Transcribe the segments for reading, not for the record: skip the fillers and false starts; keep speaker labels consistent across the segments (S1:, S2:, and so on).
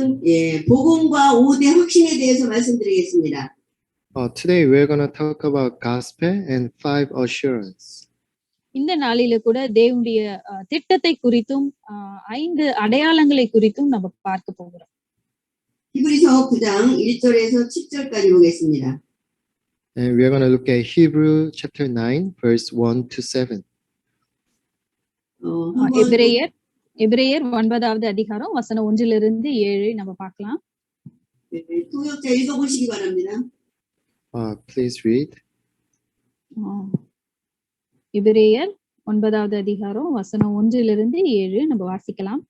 S1: 오늘은 복음과 5대 확신에 대해서 말씀드리겠습니다.
S2: Today we're going to talk about gospel and 5 assurance.
S3: இந்த நாளில கூட தேவனுடைய திட்டத்தை குறித்தும் 5 அடையாளங்களை குறித்தும் நம்ம பார்க்க போகிறோம்.
S1: 히브리서 9장 1절에서 10절까지 보겠습니다.
S2: And we're going to look at Hebrew chapter 9 verse 1 to 7.
S3: எபிரேயர் 9வது அதிகாரம் வசனம் 1லிருந்து 7 நம்ம பார்க்கலாம்.
S1: 통역자 읽어보시기 바랍니다.
S2: Please read.
S3: எபிரேயர் 9வது அதிகாரம் வசனம் 1லிருந்து 7 நம்ம வாசிக்கலாம்.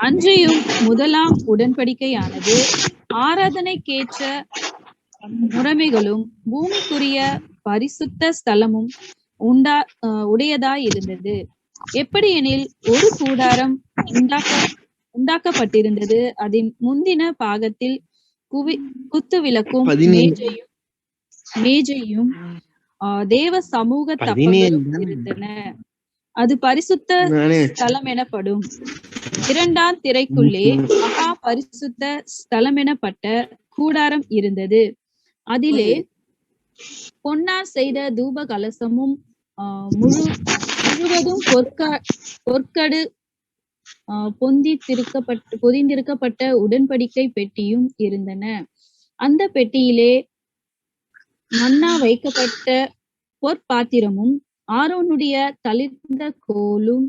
S3: அன்றியும் முதலாம் உடன்படிக்கையானது ஆராதனைக்கேற்ற முறைமைகளும் பூமிக்குரிய பரிசுத்த ஸ்தலமும் உடையதாய் இருந்தது. எப்படி எனில் ஒரு கூடாரம் உண்டாக்கப்பட்டிருந்தது. அதன் முந்தின பாகத்தில் குத்து விளக்கும் மேஜையும் தேவ சமூக தப்பங்களும் இருந்தன. அது பரிசுத்த ஸ்தலம் எனப்படும். 2ஆம் திரைக்குள்ளே மகா பரிசுத்த ஸ்தலம் எனப்பட்ட கூடாரம் இருந்தது. அதிலே பொன்னார் செய்த தூப கலசமும் முழுவதும் பொற்கடு பொதிந்திருக்கப்பட்ட உடன்படிக்கை பெட்டியும் இருந்தன. அந்த பெட்டியிலே மன்னா வைக்கப்பட்ட பொற்பாத்திரமும் ஆரோனுடைய தளிர்ந்த கோலும்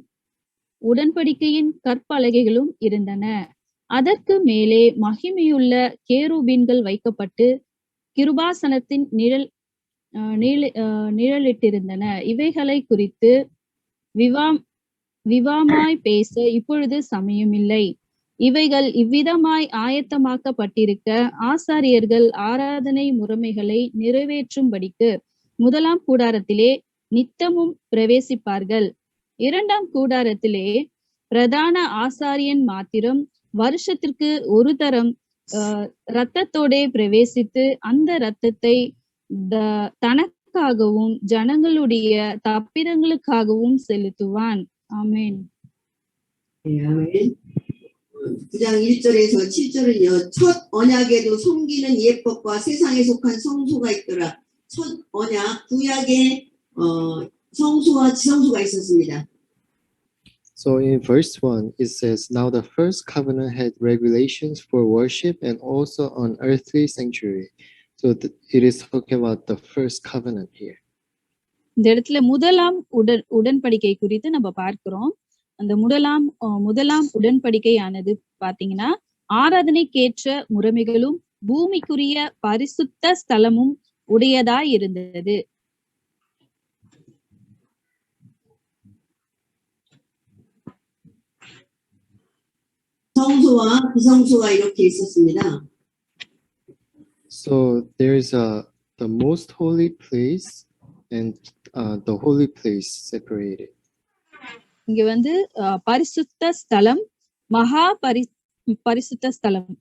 S3: உடன்படிக்கையின் கற்பலகைகளும் இருந்தன. அதற்கு மேலே மகிமையுள்ள கேருபீன்கள் வைக்கப்பட்டு கிருபாசனத்தின் நிழலிட்டிருந்தன. இவைகளை குறித்து விவாமாய் பேச இப்பொழுது சமயமில்லை. இவைகள் இவ்விதமாய் ஆயத்தமாக்கப்பட்டிருக்க ஆசாரியர்கள் ஆராதனை முறைமைகளை நிறைவேற்றும்படிக்கு முதலாம் கூடாரத்திலே நித்தமும் பிரவேசிப்பார்கள். 2ஆம் கூடாரத்திலே பிரதான ஆசாரியன் மாத்திரம் வருஷத்திற்கு ஒரு தரம் இரத்தத்தோடே பிரவேசித்து அந்த இரத்தத்தை தனக்காகவும் ஜனங்களுடைய தப்பிதங்களுக்காகவும் செலுத்துவான். ஆமென்.
S1: 9장 1절에서 7절은요. 첫 언약에도 섬기는 예법과 세상에 속한 성소가 있더라. 첫 언약 구약에 성소와 지성소가 있었습니다.
S2: So in verse 1 it says, now the first covenant had regulations for worship and also on earthly sanctuary. So it is talking about the first covenant here.
S3: இந்த இடத்துல முதலாம் உடன்படிக்கை குறித்து நம்ம பார்க்கிறோம். அந்த முதலாம் உடன்படிக்கையானது பாத்தீங்கன்னா ஆராதனைக்கேற்ற முறைமைகளும் பூமிக்குரிய பரிசுத்த ஸ்தலமும் உடையதாய் இருந்தது.
S1: 성소와 비성소가 이렇게 있었습니다.
S2: So there is the most holy place and the holy place separated.
S3: இங்க வந்து பரிசுத்த ஸ்தலம், மகா பரிசுத்த ஸ்தலம்,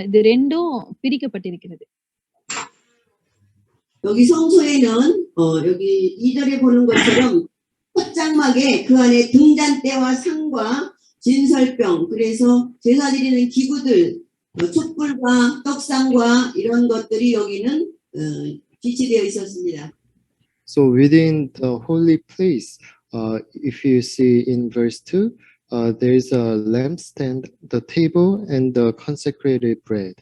S3: இது ரெண்டும் பிரிக்கப்பட்டிருக்கிறது.
S1: 여기 성소에는 여기 2절에 보는 것처럼 첫 장막에 그 안에 등잔대와 상과 진설병, 그래서 제사 드리는 기구들, 촛불과 떡상과 이런 것들이 여기는 비치되어 있었습니다.
S2: So within the holy place, if you see in verse 2, there is a lampstand, the table, and the consecrated bread.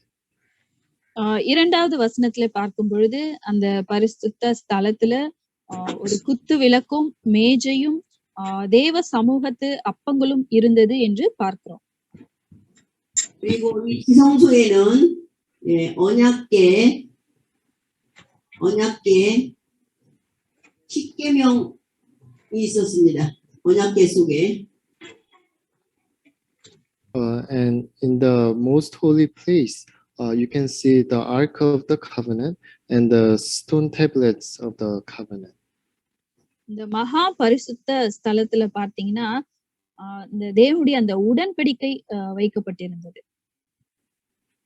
S3: 2வது வசனத்துல பார்க்கும் பொழுது அந்த பரிசுத்த ஸ்தலத்துல ஒரு குத்து விளக்கும் மேஜையும் தேவ சமூகத்து அப்பங்களும் இருந்தது என்று பார்க்கிறோம்.
S1: 그리고 이 지성소에는 언약궤 십계명이 있었습니다. 언약궤 속에.
S2: And in the most holy place, you can see the Ark of the Covenant and the stone tablets of the covenant.
S3: இந்த மகா பரிசுத்த ஸ்தலத்துல பார்த்தீங்கன்னா இந்த தேவனுடைய அந்த உடன்படிக்கை வைக்கப்பட்டிருந்தது.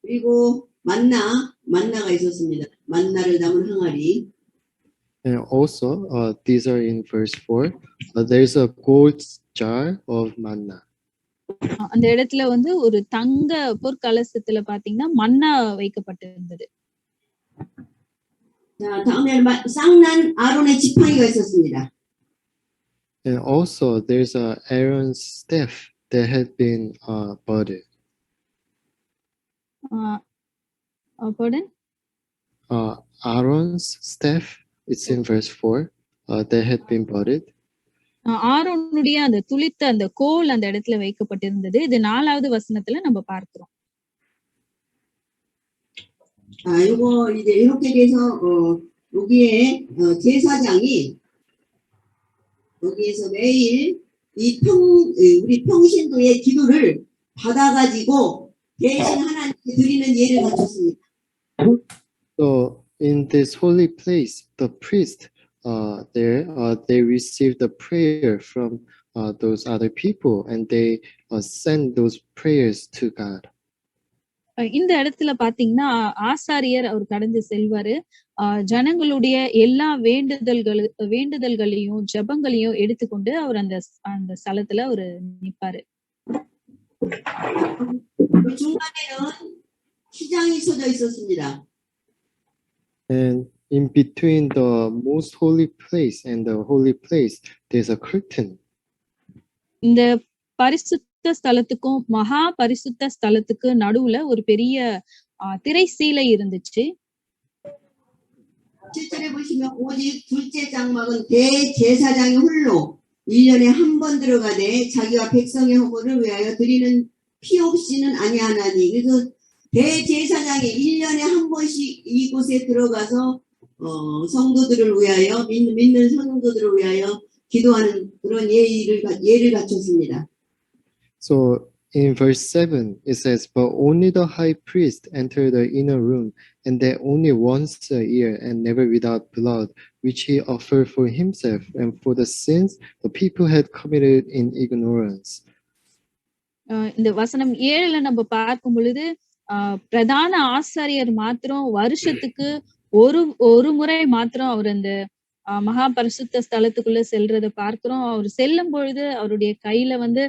S1: 그리고 만나가 있었습니다. 만나를 담은 항아리.
S2: And also, these are in verse 4. There's a gold jar of manna.
S3: அந்த இடத்துல வந்து ஒரு தங்க பொற்கலசத்துல பாத்தீங்கன்னா மன்னா வைக்கப்பட்டிருந்தது.
S1: 자, 다음에 쌍난 아론의 지팡이가 있었습니다.
S2: And also, there's a Aaron's staff that had been budded.
S3: Pardon?
S2: Aaron's staff, it's in verse 4, that had been budded.
S3: ஆரோனுடைய அந்த துளித்த அந்த கோல் அந்த இடத்துல வைக்கப்பட்டிருந்தது. இது 4வது வசனத்துல நம்ம பார்க்கிறோம்.
S1: 이거 이제 이렇게 돼서 여기에 제사장이 여기에서 매일 우리 평신도의 기도를 받아가지고 대신 하나님께 드리는 예를 갖췄습니다.
S2: So in this holy place, the priest they received the prayer from those other people, and they send those prayers to God.
S3: இந்த இடத்துல பாத்தீங்கன்னா ஆசாரியர் அவர் கடந்து செல்வாரு. ஜனங்களுடைய எல்லா வேண்டுதல்களையும் ஜெபங்களையும் எடுத்துக்கொண்டு அவர் அந்த ஸ்தலத்துல அவரு நிப்பாரு.
S1: 중간에는 휘장이 서져 있었습니다.
S2: And in between the most holy place and the holy place, there's a curtain.
S3: இந்த பரிசுத்த ஸ்தலத்துக்கும் மகா பரிசுத்த ஸ்தலத்துக்கு நடுவுல ஒரு பெரிய திரை சீலை இருந்துச்சு.
S1: 7절에 보시면 오직 둘째 장막은 대제사장이 홀로 1년에 한 번 들어가되 자기와 백성의 허물을 위하여 드리는 피 없이는 아니하나니. 그래서 대제사장이 1년에 한 번씩 이곳에 들어가서 성도들을 위하여 믿는 성도들을 위하여 기도하는 그런 예를 갖췄습니다.
S2: So in verse 7, it says, but only the high priest entered the inner room, and that only once a year, and never without blood, which he offered for himself and for the sins the people had committed in ignorance.
S3: இந்த வசனம் 7ல நம்ம பார்க்கும் பொழுது பிரதான ஆசாரியர் மாத்திரம் வருஷத்துக்கு ஒரு முறை மாத்திரம் அவர் அந்த மகா பரிசுத்த ஸ்தலத்துக்குள்ள செல்றதை பார்க்கிறோம். அவர் செல்லும் பொழுது அவருடைய கையில வந்து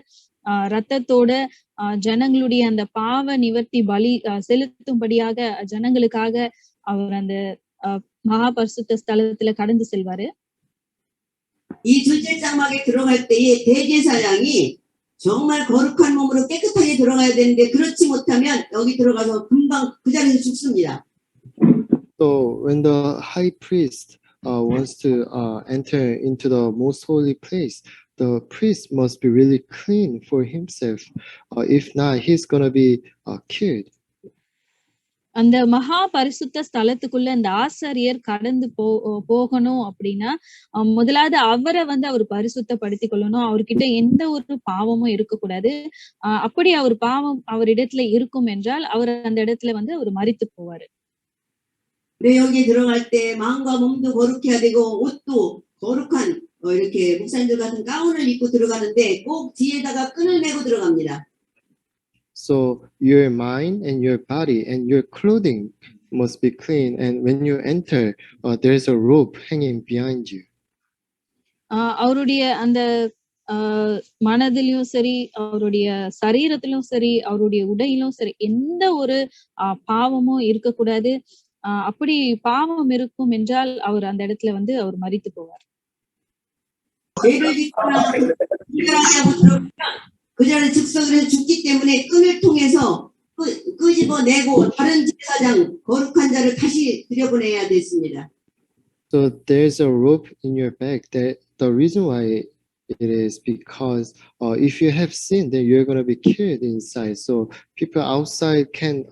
S3: ரத்தத்தோட ஜனங்களுடைய அந்த பாவ நிவர்த்தி பலி செலுத்தும்படியாக ஜனங்களுக்காக அவர் அந்த மகா பரிசுத்த ஸ்தலத்துல கடந்து செல்வாரு.
S1: 이 둘째 장막에 들어갈 때에 대제사장이 정말 거룩한 몸으로 깨끗하게 들어가야 되는데 그렇지 못하면 여기 들어가서 금방 그 자리에서 죽습니다.
S2: So when the high priest wants to enter into the most holy place, the priest must be really clean for himself. If not, he's gonna be killed.
S3: அந்த மகா பரிசுத்த ஸ்தலத்துக்குள்ள அந்த ஆசாரியர் கடந்து போகணும் அப்படின்னா முதலாவது அவரை வந்து அவர் பரிசுத்தப்படுத்திக் கொள்ளணும். அவர்கிட்ட எந்த ஒரு பாவமும் இருக்கக்கூடாது. அப்படி அவர் பாவம் அவரிடத்துல இருக்கும் என்றால் அவர் அந்த இடத்துல வந்து அவர் மரித்து போவாரு.
S1: 여기 들어갈 때 마음과 몸도 거룩해야 되고 옷도 거룩한 이렇게 목사님들 같은 가운을 입고 들어가는데 꼭 뒤에다가 끈을 메고 들어갑니다.
S2: So your mind and your body and your clothing must be clean, and when you enter, there's a rope hanging behind you.
S3: அவருடைய அந்த மனதிலும் சரி, அவருடைய சரீரத்திலும் சரி, அவருடைய உடையிலும் சரி, எந்த ஒரு பாவமும் இருக்கக்கூடாது. அப்படி பாவம் இருக்கும் என்றால் அவர் அந்த இடத்துல வந்து அவர் மரித்து போவார்.
S1: 그 전에 즉석을 해서 죽기 때문에 끈을 통해서 끄집어내고 다른 제사장 거룩한 자를 다시 들여보내야 됐습니다.
S2: So there's a rope in your back. That the reason why it is because if you have sinned, then you're gonna be killed inside. So people outside can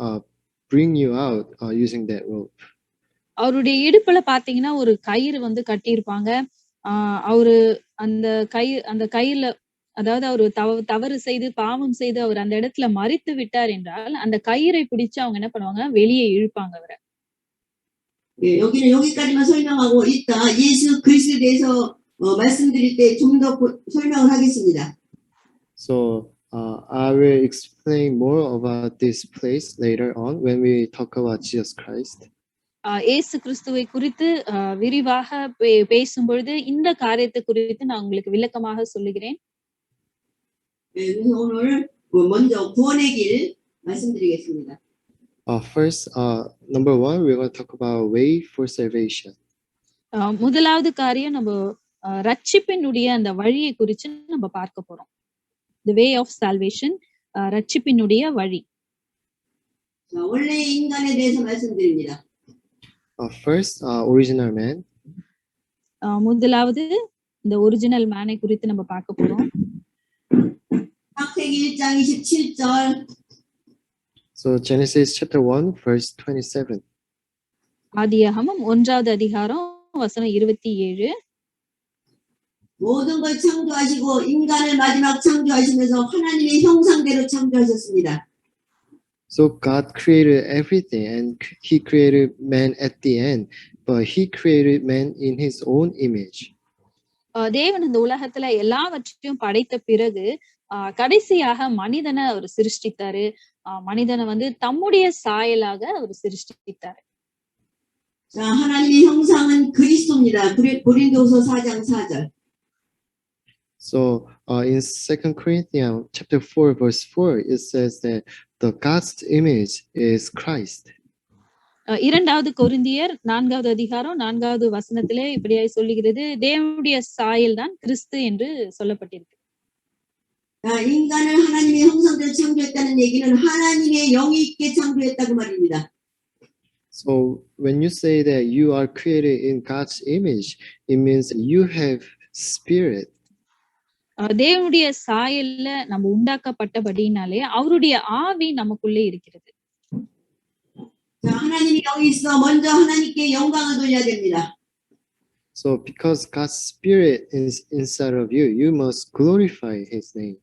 S2: bring you out using that rope.
S3: அவருடைய இடுப்புல பாத்தீங்கன்னா ஒரு கயிறு வந்து கட்டியிருப்பாங்க. அவரு அந்த கயிறுல அதாவது அவரு தவறு செய்து பாவம் செய்து அவர் அந்த இடத்துல மரித்து விட்டார் என்றால் அந்த கயிறை பிடிச்சு அவங்க என்ன பண்ணுவாங்க, வெளியே இழுப்பாங்க அவரை.
S1: 여기는 여기까지만 설명하고 이따 예수 그리스도에 대해서 말씀드릴 때 좀 더 설명을 하겠습니다.
S2: So I will explain more about this place later on when we talk about Jesus Christ.
S3: இயேசு கிறிஸ்துவை குறித்து விரிவாக பேசும் பொழுது இந்த காரியத்தை குறித்து நான் உங்களுக்கு விளக்கமாக சொல்லுகிறேன்.
S1: 그래서 오늘 먼저 구원의 길 말씀드리겠습니다.
S2: First, number one, we're going to talk about way for salvation.
S3: முதலாவது காரியம் நம்ம ரட்சிப்பினுடைய அந்த வழியை குறித்து நம்ம பார்க்க போறோம். The way of salvation, ரட்சிப்பினுடைய வழி.
S1: 자, 원래 인간에 대해서 말씀드립니다.
S2: First, original man.
S3: முதலாவது இந்த ஒரிஜினல் மேனை குறித்து நம்ம பார்க்க போறோம்.
S1: 창세기 1장 27절.
S2: So Genesis chapter 1, verse 27.
S3: ஆதியாகமம் 1வது அதிகாரம் வசனம் 27.
S1: 모든 걸 창조하시고 인간을 마지막 창조하시면서 하나님의 형상대로 창조하셨습니다.
S2: So God created everything and he created man at the end, but he created man in his own image.
S3: தேவன் இந்த உலகத்துல எல்லாவற்றையும் படைத்த பிறகு கடைசியாக மனிதனை அவர் சிருஷ்டித்தாரு. மனிதனை வந்து தம்முடைய சாயலாக அவர் சிருஷ்டித்தாரு.
S1: 자, 하나님의 형상은 그리스도입니다. 고린도서 4장 4절.
S2: So in 2 Corinthians chapter 4, verse 4, it says that the God's image is Christ.
S3: இரண்டாவது கொரிந்தியர் 4வது அதிகாரம் 4வது வசனத்திலே இப்படியாய் சொல்லுகிறது, தேவனுடைய சாயல் தான் கிறிஸ்து என்று சொல்லப்பட்டிருக்கு.
S1: 인간을 하나님의 형상대로 창조했다는 얘기는 하나님의 영이 있게 창조했다고 말입니다.
S2: So when you say that you are created in God's image, it means you have spirit.
S3: தேவனுடைய சாயல்ல நம்ம உண்டாக்கப்பட்டபடினாலே அவருடைய ஆவி நமக்குள்ளே இருக்கிறது.
S1: 자, 하나님의 영이 있어 먼저 하나님께 영광을 돌려야 됩니다.
S2: So because God's spirit is inside of you, you must glorify his name.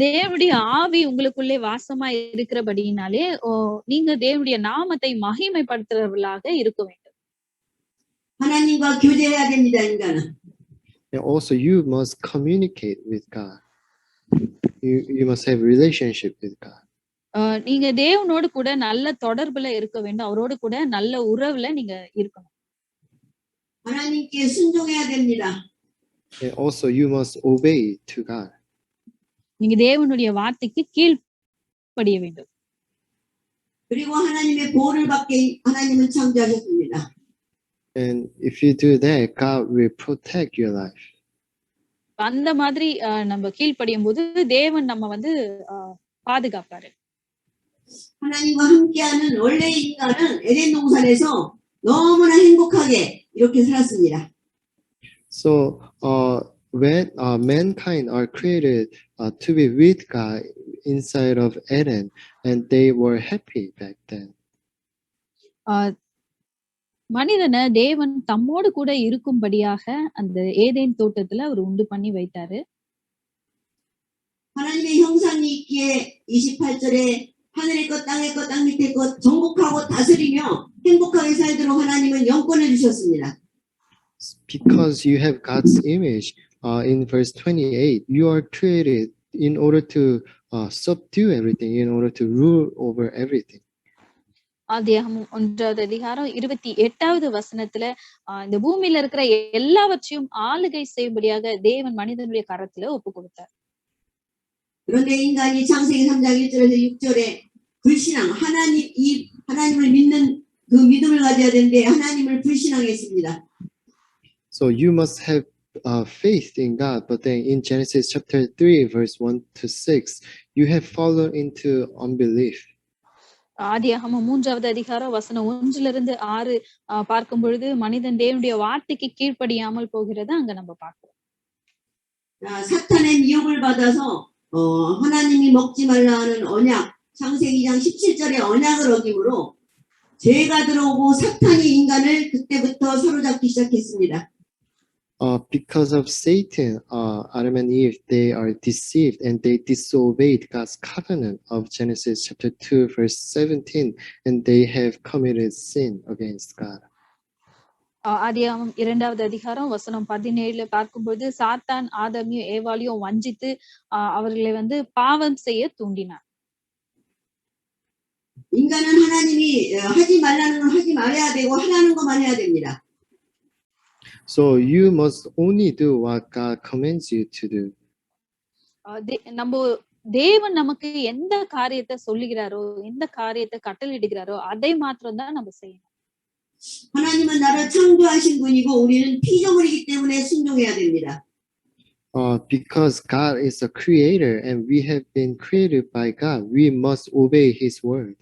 S3: தேவனுடைய ஆவி உங்களுக்குள்ளே வாசமா இருக்கிறபடினாலே நீங்க தேவனுடைய நாமத்தை மகிமைப்படுத்துறவர்களாக இருக்க வேண்டும்.
S1: 하나님과 교제해야 됩니다, 인간은.
S2: And also you must communicate with God. You must have relationship with God.
S3: நீங்க தேவனோடு கூட நல்ல தொடர்புல இருக்க வேண்டும். அவரோடு கூட நல்ல உறவுல நீங்க இருக்கணும்.
S1: 하나님께 순종해야 됩니다.
S2: And also you must obey to God.
S3: நீங்க தேவனுடைய வார்த்தைக்கு கீழ்ப்படிய வேண்டும்.
S1: 그리고 하나님의 보호를 받게 하나님은 창조하셨습니다.
S2: And if you do that, God will protect your life.
S3: அந்த மாதிரி நம்ம கீழ்ப்படியும் போது தேவன் நம்ம வந்து பாதுகாப்பாரு.
S1: 하나님과 함께하는 원래 인간은 에덴 동산에서 너무나 행복하게 이렇게 살았습니다.
S2: So when mankind are created to be with God inside of Eden, and they were happy back then.
S3: மனிதனை தேவன் தம்மோடு கூட இருக்கும்படியாக அந்த ஏதேன் தோட்டத்துல அவர் உண்டு பண்ணி வைத்தாரு.
S1: 하나님의 형상이 있기에 28절에 하늘의 것 땅의 것 땅 밑의 것 정복하고 다스리며 행복하게 살도록 하나님은 영권을 주셨습니다.
S2: Because you have God's image, in verse 28, you are created in order to subdue everything, in order to rule over everything.
S3: ஆதியாகமம் 1வது அதிகாரம் 28வது வசனத்துல இந்த பூமியில இருக்கிற எல்லாவற்றையும் ஆளுகை செய்யும்படியாக தேவன் மனிதனுடைய கரத்துல ஒப்பு கொடுத்தார்.
S1: 그런데 인간이 창세기 3장 1절에서 6절에 불신앙, 하나님을 믿는 그 믿음을 가져야 되는데 하나님을 불신앙했습니다.
S2: So you must have faith in God, but then in Genesis chapter 3, verse 1 to 6, you have fallen into unbelief.
S3: ஆதியாகமம் 3வது அதிகாரம் வசனம் 1லிருந்து 6 பார்க்கும் பொழுது மனிதன் தேவனுடைய வார்த்தைக்கு கீழ்ப்படியாமல் போகிறத அங்க நம்ம பார்க்கிறோம்.
S1: 사탄의 미혹을 받아서 하나님이 먹지 말라 하는 언약, 창세기 2장 17절의 언약을 어김으로 죄가 들어오고 사탄이 인간을 그때부터 사로잡기 시작했습니다.
S2: Because of Satan, Adam and Eve, they are deceived and they disobeyed God's covenant of Genesis chapter 2, verse 17, and they have committed sin against God.
S3: ஆதியாகமம் 2வது அதிகாரம் வசனம் 17 பார்க்கும்போது சாத்தான் ஆதாமையும் ஏவாளையும் வஞ்சித்து அவர்களை வந்து பாவம் செய்ய தூண்டினார்.
S1: 인간은 하나님이 하지 말라는 건 하지 말아야 되고 하라는 것만 해야 됩니다.
S2: So you must only do what God commands you to do.
S3: நம்ம தேவன் நமக்கு எந்த காரியத்தை சொல்லுகிறாரோ எந்த காரியத்தை கட்டளையிடுகிறாரோ அதை மாத்திரம் தான் நம்ம செய்யணும்.
S1: 하나님은 나를 창조하신 분이고 우리는 피조물이기 때문에 순종해야 됩니다.
S2: Because God is a creator and we have been created by God, we must obey His word.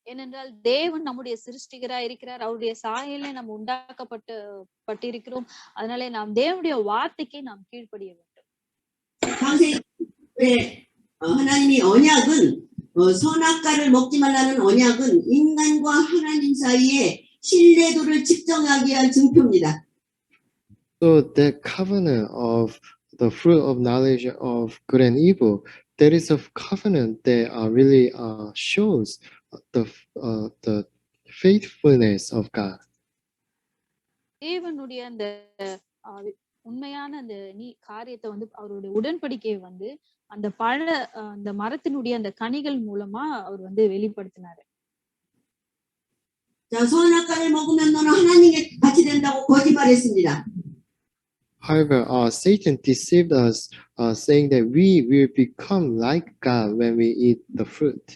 S3: ஏனென்றால் தேவன் நம்முடைய சிருஷ்டிகரா இருக்கிறார். அவருடைய சாயலே நம்ம பட்டிருக்கிறோம். அதனாலே நாம் தேவனுடைய வார்த்தைக்கு நாம் கீழ்ப்படிய வேண்டும்.
S1: 창세기에 하나님이 언약은 선악과를 먹지 말라는 언약은 인간과 하나님 사이에 신뢰도를 측정하기 위한 증표입니다.
S2: So the covenant of the fruit of knowledge of good and evil, that is a covenant that really shows the faithfulness of God.
S3: தேவனுடைய அந்த உண்மையான அந்த காரியத்தை அவருடைய உடன்படிக்கையை அந்த அந்த மரத்தினுடைய அந்த கனிகள் மூலமா அவர் வெளிப்படுத்தினாரு.
S1: 자, 선악과를 먹으면 너는 하나님께 같이 된다고 거짓말했습니다.
S2: However, Satan deceived us, saying that we will become like God when we eat the fruit.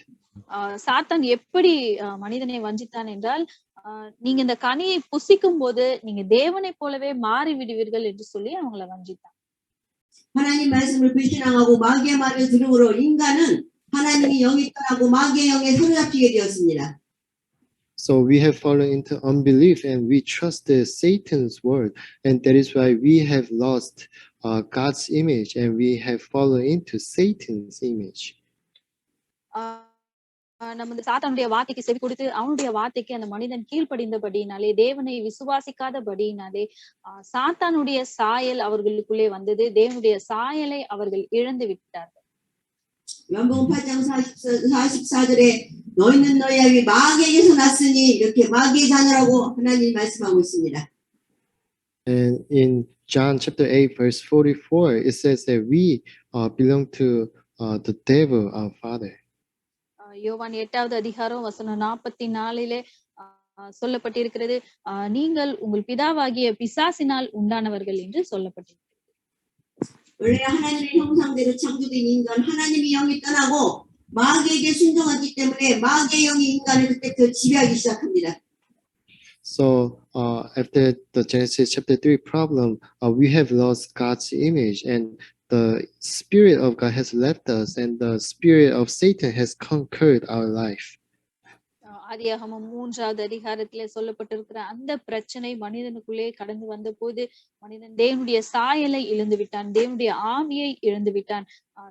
S3: சாத்தான் எப்படி மனிதனை வஞ்சித்தான் என்றால், நீங்க இந்த கனியை புசிக்கும் போது நீங்க தேவனை போலவே மாறி விடுவீர்கள் என்று சொல்லி அவங்களை வஞ்சித்தான்.
S1: 하나님 말씀을 불신앙하고 마귀의 말을 들음으로 인간은 하나님이 영이 떠나고 마귀의 영에 사로잡히게 되었습니다.
S2: So we have fallen into unbelief and we trusted Satan's word, and that is why we have lost God's image and we have fallen into Satan's image.
S3: நம்ம சாத்தானுடைய வார்த்தைக்கு செவி கொடுத்து அவனுடைய வார்த்தைக்கு அந்த மனிதன் கீழ்ப்படிந்தபடினாலே, தேவனை விசுவாசிக்காதபடினாலே சாத்தானுடைய சாயல் அவர்களுக்குள்ளே வந்தது. தேவனுடைய சாயலை அவர்கள் இழந்து விட்டார்கள்.
S1: 요한복음 8장 44절에 너희는 너희 아비 마귀에게서 났으니 이렇게 마귀의 자녀라고 하나님이 말씀하고 있습니다.
S2: And in John chapter 8 verse 44, it says that we belong to the devil, our father.
S3: யோவான் 8வது அதிகாரம் வசனம் 44 சொல்லப்பட்டிருக்கிறது, நீங்கள் உங்கள் பிதாவாகிய பிசாசினால் உண்டானவர்கள் என்று சொல்லப்பட்டிருக்கிறது.
S1: 원래 하나님의 형상대로 창조된 인간, 하나님이 영이 떠나고 마귀에게 순종하기 때문에 마귀의 영이 인간을 그때부터 지배하기 시작합니다.
S2: So after the Genesis chapter 3 problem, we have lost God's image and the spirit of God has left us and the spirit of Satan has conquered our life.
S3: ஆதியாகமம் 3வது அதிகாரத்திலே சொல்லப்பட்டிருக்கிற அந்த பிரச்சனை மனிதனுக்குள்ளே கடந்து வந்த போது மனிதன் தேவனுடைய சாயலை இழந்து விட்டான், தேவனுடைய ஆவியை இழந்து விட்டான்.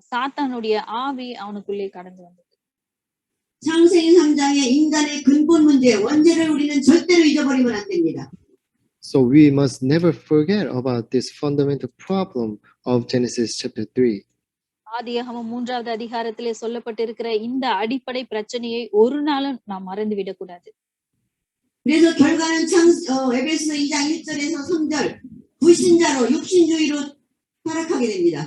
S3: சாத்தானுடைய ஆவி அவனுக்குள்ளே கடந்து வந்தது.
S1: 창세기 3장의 인간의 근본 문제, 원죄를 우리는 절대로 잊어버리면 안 됩니다.
S2: So we must never forget about this fundamental problem of Genesis chapter 3.
S3: ஆதியாகமம் 3வது அதிகாரத்திலே சொல்லப்பட்டிருக்கிற இந்த அடிப்படை பிரச்சனையை ஒரு நாளும் நாம் மறந்து விடக்கூடாது.
S1: 그래서 결과는 에베소서 2장 1절에서 3절 불신자로 육신주의로 타락하게 됩니다.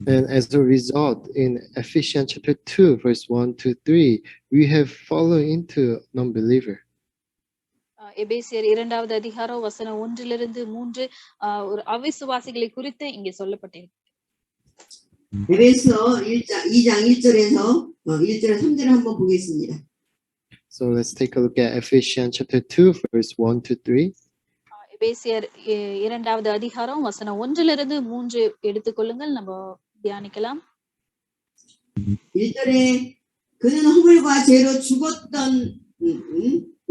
S2: And as a result, in Ephesians chapter 2 verse 1 to 3, we have fallen into non-believer.
S3: எபேசியர் 2வது அதிகாரம் வசனம் 1லிருந்து 3 ஒரு அவிசுவாசிகளை குறித்து இங்கே சொல்லப்பட்டிருக்கு.
S1: 에베소 2장 1절에서 1절에 3절을 한번 보겠습니다.
S2: So let's take a look at Ephesians chapter 2 verse 1 to 3.
S3: எபேசியர் 2வது அதிகாரம் வசனம் 1லிருந்து 3 எடுத்துக்கொள்ளுங்கள், நம்ம தியானிக்கலாம்.
S1: 1절에 그는 허물과 죄로 죽었던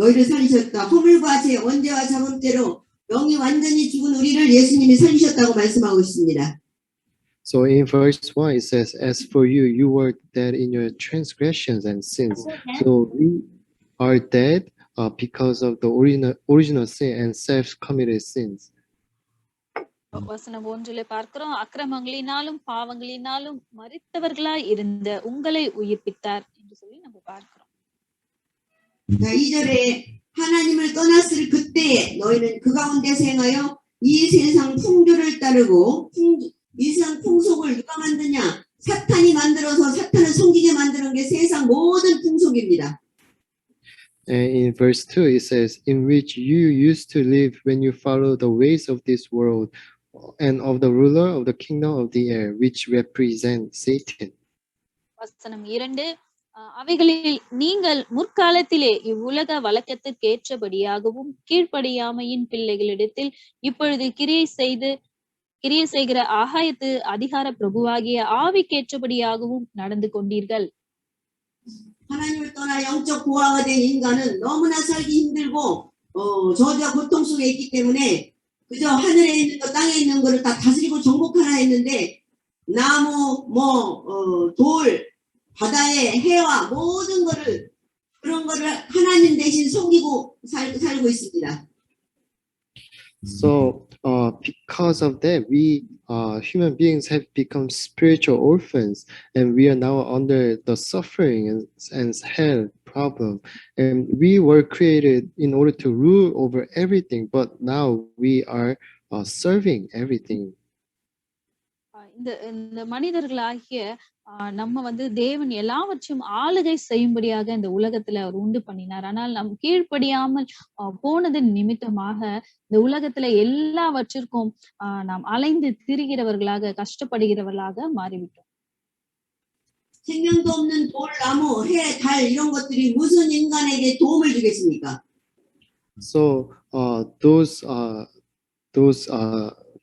S1: 너희를 살리셨다. 허물과 죄, 원죄와 자범죄로 영이 완전히 죽은 우리를 예수님이 살리셨다고 말씀하고 있습니다.
S2: So in verse 1 it says, as for you, you were dead in your transgressions and sins. So we are dead because of the original sin and self-committed sins.
S3: வசனம் 1லே பார்க்கிறோம், அக்கிரமங்களினாலும் பாவங்களினாலும் மரித்தவர்களாய் இருந்த உங்களை உயிர்ப்பித்தார் என்று சொல்லி நம்ம பார்க்கிறோம்.
S1: 자, 2절에 하나님을 떠났을 그때에 너희는 그 가운데 생하여 이 세상 풍조를 따르고 이 세상 풍속을 누가 만드냐? 사탄이 만들어서 사탄을 섬기게 만드는 게 세상 모든 풍속입니다.
S2: And in verse 2, it says, in which you used to live when you follow the ways of this world and of the ruler of the kingdom of the air, which represent Satan.
S3: வசனம் 2 அவைகளில் நீங்கள் முற்காலத்திலே இவ்வுலக வழக்கத்திற்கேற்றபடியாகவும் கீழ்ப்படியாமையின் பிள்ளைகளிடத்தில் இப்பொழுது கிரியை செய்கிற ஆகாயத்து அதிகார பிரபுவாகிய ஆவிக்கேற்றபடியாகவும் நடந்து கொண்டீர்கள்.
S1: 하나님을 떠나 영적 고아가 된 인간은 너무나 살기 힘들고 저주와 고통 속에 있기 때문에 그저 하늘에 있는 것, 땅에 있는 것을 다 다스리고 정복하라 했는데 나무, 돌, 바다의 해와 모든 거를 그런 거를 하나님 대신 섬기고 살고 있습니다.
S2: So, because of that, we human beings have become spiritual orphans, and we are now under the suffering and hell problem. And we were created in order to rule over everything, but now we are serving everything.
S3: இந்த மனிதர்களாகிய நம்ம வந்து தேவன் எல்லாவற்றையும் ஆளுகை செய்யும்படியாக இந்த உலகத்துல அவர் உண்டு பண்ணினார். ஆனால் நம் கீழ்ப்படியாமல் போனதன் நிமித்தமாக இந்த உலகத்துல எல்லாவற்றிற்கும் நாம் அலைந்து திரிகிறவர்களாக கஷ்டப்படுகிறவர்களாக மாறிவிட்டோம்.
S1: 생명도 없는 돌, 나무, 해, 달 이런 것들이 무슨 인간에게 도움을 주겠습니까?
S2: So those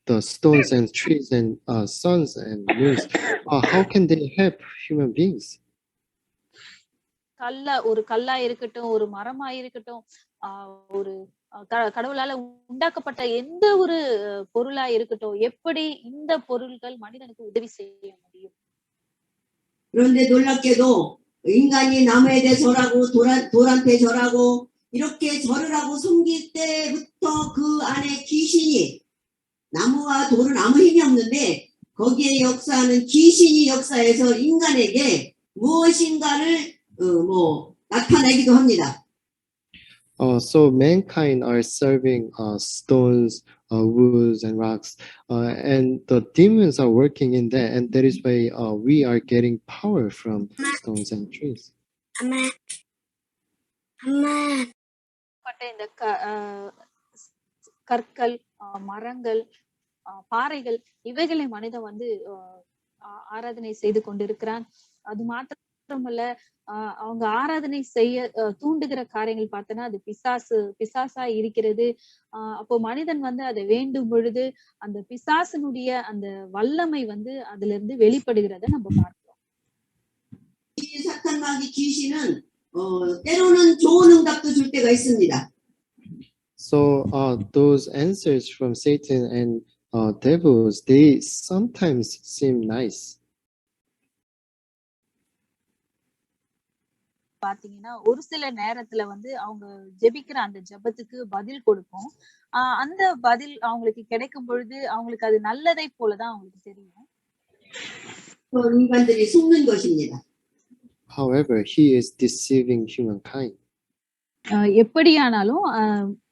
S2: the stones and trees and suns and moons, how can they help human beings?
S3: ஒரு கல்லா இருக்கட்டும், ஒரு மரமா இருக்கட்டும், ஒரு கடவுளால உண்டாக்கப்பட்ட எந்த ஒரு பொருளா இருக்கட்டும், எப்படி இந்த பொருள்கள் மனிதனுக்கு உதவி செய்ய முடியும்?
S1: 그런데 놀랍게도 인간이 나무에 대해 절하고 돌한테 절하고 이렇게 절을 하고 섬길 때부터 그 안에 귀신이, 나무와 돌은 아무 힘이 없는데 거기에 역사하는 귀신이 역사해서 인간에게 무엇인가를 나타내기도 합니다.
S2: So mankind are serving stones, woods, and rocks, and the demons are working in that, and that is why we are getting power from stones and trees.
S3: இந்த கற்கள், மரங்கள், பாறைகள் இவைகளை மனிதன் வந்து ஆராதனை செய்து கொண்டிருக்கிறான். அது மாத்திரமல்ல, அவங்க ஆராதனை செய்ய தூண்டுகிற காரியங்கள் பார்த்தோன்னா அது பிசாசா இருக்கிறது. அப்போ மனிதன் வந்து அதை வேண்டும் பொழுது அந்த பிசாசனுடைய அந்த வல்லமை வந்து அதுல இருந்து வெளிப்படுகிறத நம்ம பார்க்கிறோம்.
S1: 사탄마귀 귀신은 때로는 좋은 응답도 줄 때가 있습니다.
S2: So those answers from Satan and devils, they sometimes seem nice.
S3: பாத்தீங்கன்னா ஒரு சில நேரத்துல வந்து அவங்க ஜெபிக்கிற அந்த ஜெபத்துக்கு பதில் கொடுக்கும். அந்த பதில் அவங்களுக்கு கிடைக்கும் பொழுது அவங்களுக்கு அது நல்லதை போலதான் அவங்களுக்கு தெரியும்.
S1: 인간들이 속는 것입니다.
S2: However, he is deceiving humankind.
S3: எப்படியானாலும்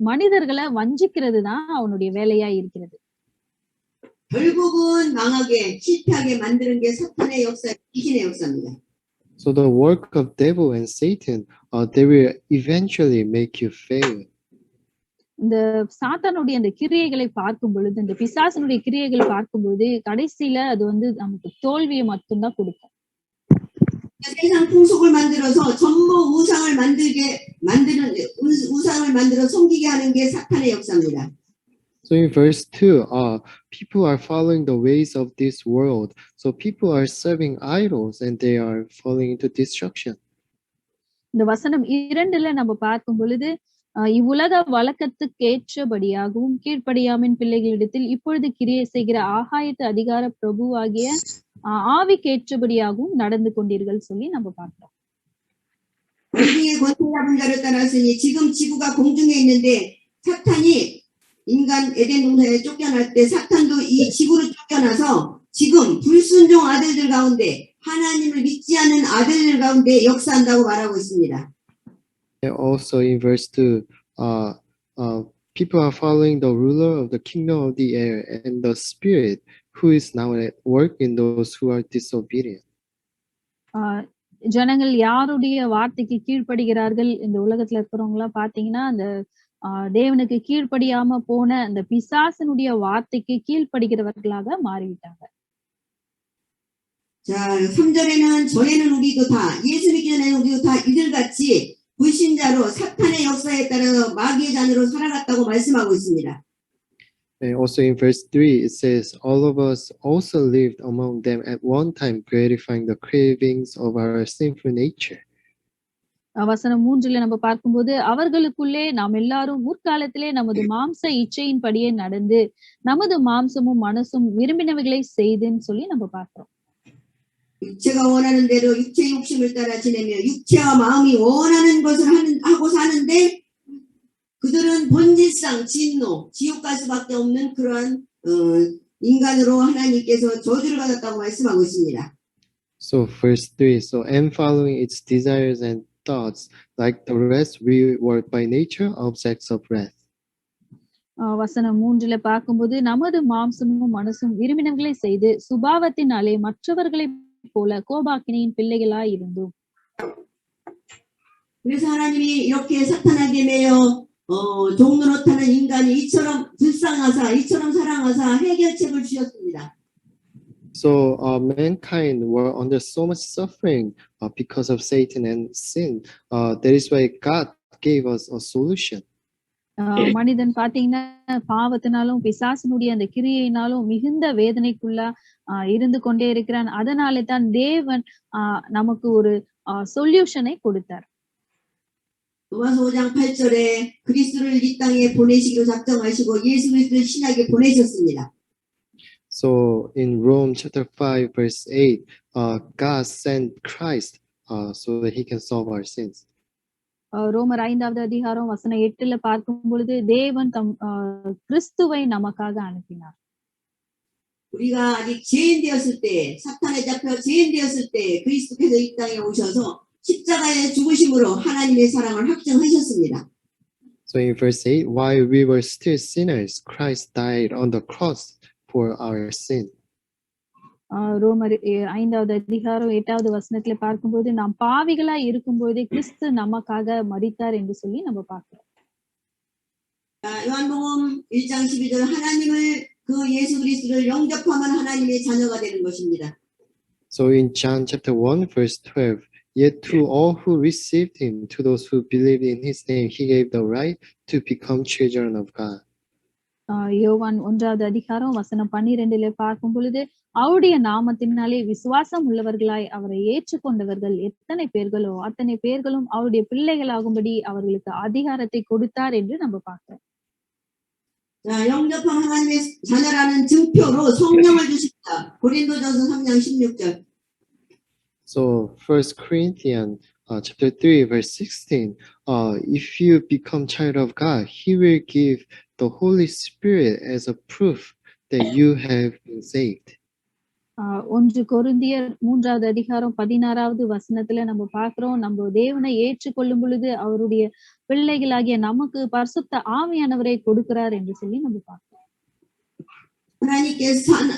S3: மனிதர்களை வஞ்சிக்கிறது தான் அவனுடைய வேலையா இருக்கிறது.
S1: 결국은 망하게 실패하게 만드는 게 사탄의 역사, 귀신의 역사입니다.
S2: So the work of devil and Satan, they will eventually make you fail.
S3: இந்த சாத்தானுடைய அந்த கிரியைகளை பார்க்கும் பொழுது, இந்த பிசாசனுடைய கிரியைகளை பார்க்கும் பொழுது கடைசியில அது வந்து நமக்கு தோல்வியை மட்டும்தான் கொடுக்கும்.
S1: 세상 풍속을 만들어서 전부 우상을 만들어 섬기게 하는 게 사탄의 역사입니다.
S2: So in verse 2, people are following the ways of this world. So people are serving idols and they are falling into destruction.
S3: இந்த வசனம் 2ல நம்ம பார்க்கும் பொழுது இவ்வுலக வழக்கத்துக்கேற்றபடியாகவும் கீழ்ப்படியாமின் பிள்ளைகளிடத்தில் இப்பொழுது கிரியை செய்கிற ஆகாயத்து அதிகார பிரபுவாகிய ஆவிக்கேற்றபடியாகவும் நடந்து கொண்டீர்கள் சொல்லி நம்ம பார்க்கிறோம்.
S1: 공중의 권세 잡은 자를 따랐으니 지금 지구가 공중에 있는데 사탄이 인간 에덴 동산에 쫓겨날 때 사탄도 이 지구를 쫓겨나서 지금 불순종 아들들 가운데 하나님을 믿지 않는 아들들 가운데 역사한다고 말하고 있습니다.
S2: And also in verse 2, people are following the ruler of the kingdom of the air and the spirit who is now at work in those who are disobedient.
S3: ஜனங்கள் யாருடைய வார்த்தைக்கு கீழ்ப்படுகிறார்கள் இந்த உலகத்துல இருக்கிறவங்க எல்லாம் பாத்தீங்கன்னா அந்த தேவனுக்கு கீழ்ப்படியாம போன அந்த பிசாசனுடைய வார்த்தைக்கு கீழ்ப்படுகிறவர்களாக மாறிவிட்டாங்க.
S1: 자, 3절에는 전에는 우리도 다 예수 믿기 전에는 우리도 다 이들같이 불신자로 사탄의 역사에 따라 마귀의 자녀로 살아갔다고 말씀하고 있습니다.
S2: And also in verse 3, it says, all of us also lived among them at one time, gratifying the cravings of our sinful nature.
S3: வசனம் 3ல நம்ம பார்க்கும்போது அவர்களுக்குள்ளே நாம் எல்லாரும் முற்காலத்திலே நமது மாம்ச இச்சையின்படியே நடந்து நமது மாம்சமும் மனசும் விரும்பினவைகளை செய்துன்னு சொல்லி நம்ம பார்க்கிறோம்.
S1: 육체가 원하는 대로 육체 욕심을 따라 지내며 육체와 마음이 원하는 것을 하고 사는데 그들은 본질상 진노, 지옥 갈 수밖에 없는 그러한 인간으로 하나님께서 저주를 받았다고 말씀하고 있습니다.
S2: So verse 3, so and following its desires and thoughts, like the rest, we were by nature objects of wrath.
S3: வசனம் 3ல பார்க்கும்போது நமது மாம்சமும் மனசும் விரும்பினவர்களை செய்து சுபாவத்தினாலே மற்றவர்களை போல கோபாக்கினியின் பிள்ளைகளாய் இருந்தோம்.
S1: 그래서 하나님이 이렇게 사탄에게 매여 종노릇하는 인간이 이처럼 불쌍하사 이처럼 사랑하사 해결책을 주셨습니다.
S2: So mankind were under so much suffering because of Satan and sin. That is why God gave us a solution.
S3: மனிதன் பாத்தீங்கன்னா பாவத்தினாலும் பிசாசினுடைய அந்த கிரியையினாலும் மிகுந்த வேதனைக்குள்ள இருந்து கொண்டே இருக்கிறான். அதனாலே தான் தேவன் நமக்கு ஒரு சொல்யூஷனை கொடுத்தார்.
S1: 로마서 5장 8절에 그리스도를 이 땅에 보내시기로 작정하시고 예수 그리스도를 신하게 보내셨습니다.
S2: So in Rome chapter 5 verse 8, God sent Christ so that he can solve our sins.
S3: ரோமர் 5வது அதிகாரம் வசனம் 8ல பார்க்கும் பொழுது தேவன் தம் கிறிஸ்துவை நமக்காக அனுப்பினார்.
S1: 우리가 아직 죄인 되었을 때, 사탄에 잡혀 죄인 되었을 때 그리스도께서 이 땅에 오셔서 십자가의 죽으심으로 하나님의 사랑을 확증하셨습니다.
S2: So in verse 8, while we were still sinners, Christ died on the cross for our sin.
S3: ரோமர் 5வது அதிகாரம் 8வது வசனத்துல பார்க்கும்போது நாம் பாவிகளா இருக்கும்போது கிறிஸ்து நமக்காக மரித்தார் என்று சொல்லி நம்ம பார்க்கிறோம்.
S1: 요한복음 1장 12절 하나님을 그 예수 그리스도를 영접하면 하나님의 자녀가 되는 것입니다.
S2: So in John chapter 1 verse 12, yet to all who received him, to those who believed in his name, he gave the right to become children of God.
S3: யோவான் 1வது அதிகாரம் வசனம் 12ல பார்க்கும் பொழுது அவருடைய நாமத்தினாலே விசுவாசம் உள்ளவர்களாய் அவரை ஏற்றுக்கொண்டவர்கள் எத்தனை பேர்களோ அத்தனை பேர்களும் அவருடைய பிள்ளைகளாகும்படி அவர்களுக்கு அதிகாரத்தை கொடுத்தார் என்று நம்ம பார்க்கிறோம்.
S1: 영접한 하나님의 자녀라는 증표로 성령을 주십니다. 고린도전서 3장 16절.
S2: So 1 Corinthians chapter 3 verse 16, if you become child of God, he will give the Holy Spirit as a proof that you have been saved.
S3: 1 கொரிந்தியர் 3வது அதிகாரம் 16வது வசனத்துல நம்ம பார்க்கிறோம், நம்ம தேவனை ஏற்றுக்கொள்ளும் பொழுது அவருடைய பிள்ளைகளாகிய நமக்கு பரிசுத்த ஆவியானவரை கொடுக்கிறார் என்று சொல்லி நம்ம பார்க்கிறோம்.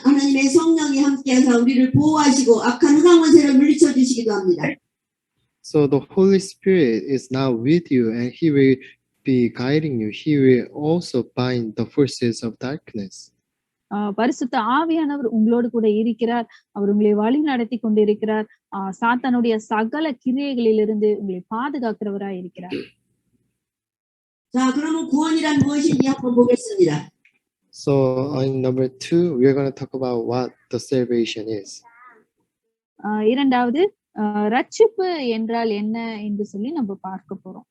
S1: 하나님의 성령이 함께하사 우리를 보호하시고 악한 흑암 권세를 물리쳐 주시기도 합니다.
S2: So the Holy Spirit is now with you and he will be guiding you. He will also bind the forces of darkness.
S3: பரிசுத்த ஆவியானவர் உங்களோடு கூட இருக்கிறார். அவர் உங்களை வழி நடத்தி கொண்டிருக்கிறார். சாத்தானுடைய சகல கிரியைகளிலிருந்து உங்களை பாதுகாக்கிறவராய் இருக்கிறார்.
S1: 자, 그러면 구원이란 무엇인지 한번 보겠습니다.
S2: So on number 2, we are going to talk about what the salvation is.
S3: இரண்டாவது ரட்சிப்பு என்றால் என்ன என்று சொல்லி நம்ம பார்க்க போறோம்.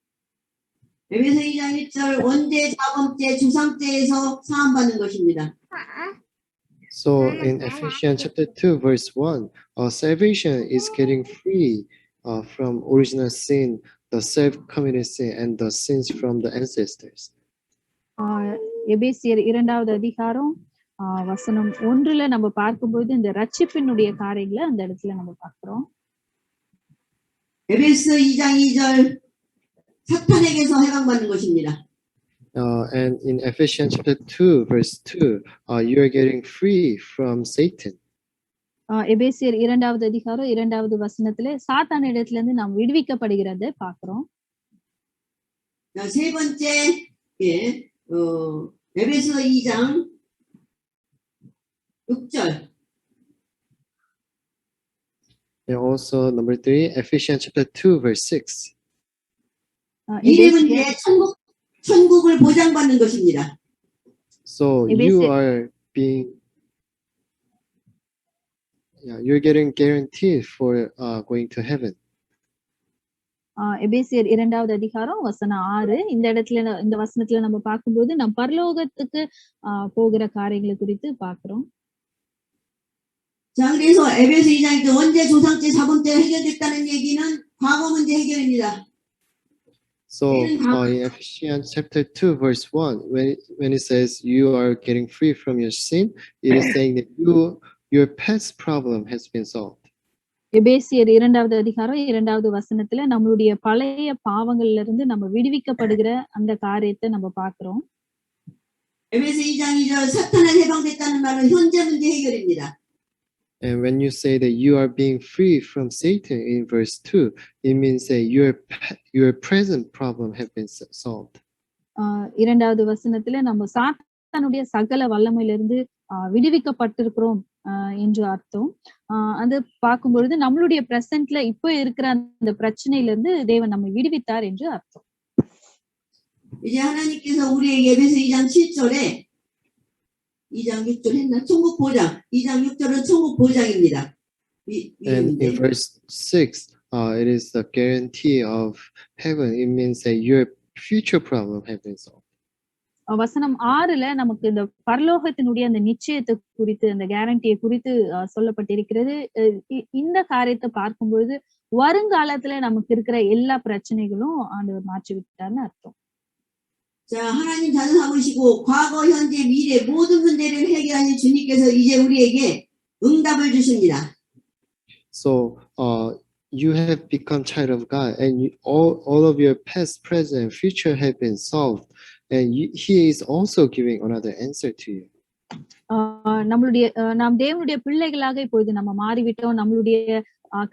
S1: 에베소 2장 1절 원죄, 자범죄, 주상죄에서 사함받는 것입니다.
S2: So in Ephesians chapter 2 verse 1, salvation is getting free from original sin, the self-committed sin, and the sins from the ancestors.
S3: எபேசியர் 2வது அதிகாரம் வசனம் 1ல நம்ம பார்க்கும்போது இந்த ரட்சிப்பினுடைய காரியங்களை அந்த இடத்துல நம்ம பார்க்கிறோம்.
S1: 에베소 2장 2절 사탄에게서 해방받는 것입니다.
S2: And in Ephesians chapter 2 verse 2, you are getting free from Satan.
S3: எபேசியர் 2வது அதிகாரம் 2வது வசனத்திலே சாத்தான் இடத்துல இருந்து நாம் விடுவிக்கப்படுகிறதை பார்க்கிறோம்.
S1: 자, 세 번째, 예, 에베소 2장 6절.
S2: And also number 3, Ephesians chapter 2, verse 6.
S1: 이름은
S3: எபேசியர்
S1: 이제 천국을 보장받는 것입니다.
S2: So you
S3: 에베소-
S2: are you're getting guaranteed for going to heaven.
S3: எபேசியர் 2வது அதிகாரம் வசனம் 6. இந்த வசனத்துல நம்ம பார்க்கும்போது நம் பரலோகத்துக்கு போகிற காரியங்களை குறித்து பார்க்கிறோம்.
S1: 자, 그래서 에베소 2장 언제 조상죄 4번째 해결됐다는 얘기는 과거 문제 해결입니다.
S2: So in Ephesians chapter 2, verse 1, when it says you are getting free from your sin, it is saying that your past problem has been solved.
S3: எபேசியர் 2வது அதிகாரம் 2வது வசனத்துல நம்மளுடைய பழைய பாவங்கள்ல இருந்து நம்ம விடுவிக்கப்படுகிற அந்த காரியத்தை நம்ம பார்க்கிறோம்.
S1: 에베소 2장 2절 사탄에서 해방됐다는 말은 현재 문제 해결입니다.
S2: And when you say that you are being free from Satan in verse 2, it means that your present problem have been solved.
S3: 2வது வசனத்துல நம்ம சாத்தானுடைய சகல வல்லமையிலிருந்து விடுவிக்கப்பட்டிருக்கிறோம் என்று அர்த்தம். அது பார்க்கும்பொழுது நம்மளுடைய பிரசன்ட்ல இப்ப இருக்கிற அந்த பிரச்சனையில இருந்து தேவன் நம்மை விடுவித்தார் என்று அர்த்தம்.
S1: 이제 하나님께서 우리에게 에베소 2장 7절에 2장 6절 했나? 천국 보장. 2장 6절은 천국 보장입니다.
S2: And in verse 6, it is the guarantee of heaven. It means that your future problem have been solved.
S3: வசனம் 6ல நமக்கு இந்த பரலோகத்தினுடைய அந்த நிச்சயத்தை குறித்து அந்த கேரண்டியை குறித்து சொல்லப்பட்டிருக்கிறது. இந்த காரியத்தை பார்க்கும் பொழுது வருங்காலத்துல நமக்கு இருக்கிற எல்லா பிரச்சனைகளும் ஆண்டவர் மாற்றி விட்டார்னு அர்த்தம்.
S1: 자, 하나님 자녀삼으시고 과거, 현재, 미래 모든 문제를 해결하신 주님께서 이제 우리에게 응답을 주십니다.
S2: So you have become child of God, and all of your past, present, and future have been solved. And he is also giving another answer to you.
S3: நாம் தேவனுடைய பிள்ளைகளாக இப்பொழுது நம்ம மாறிவிட்டோம். நம்மளுடைய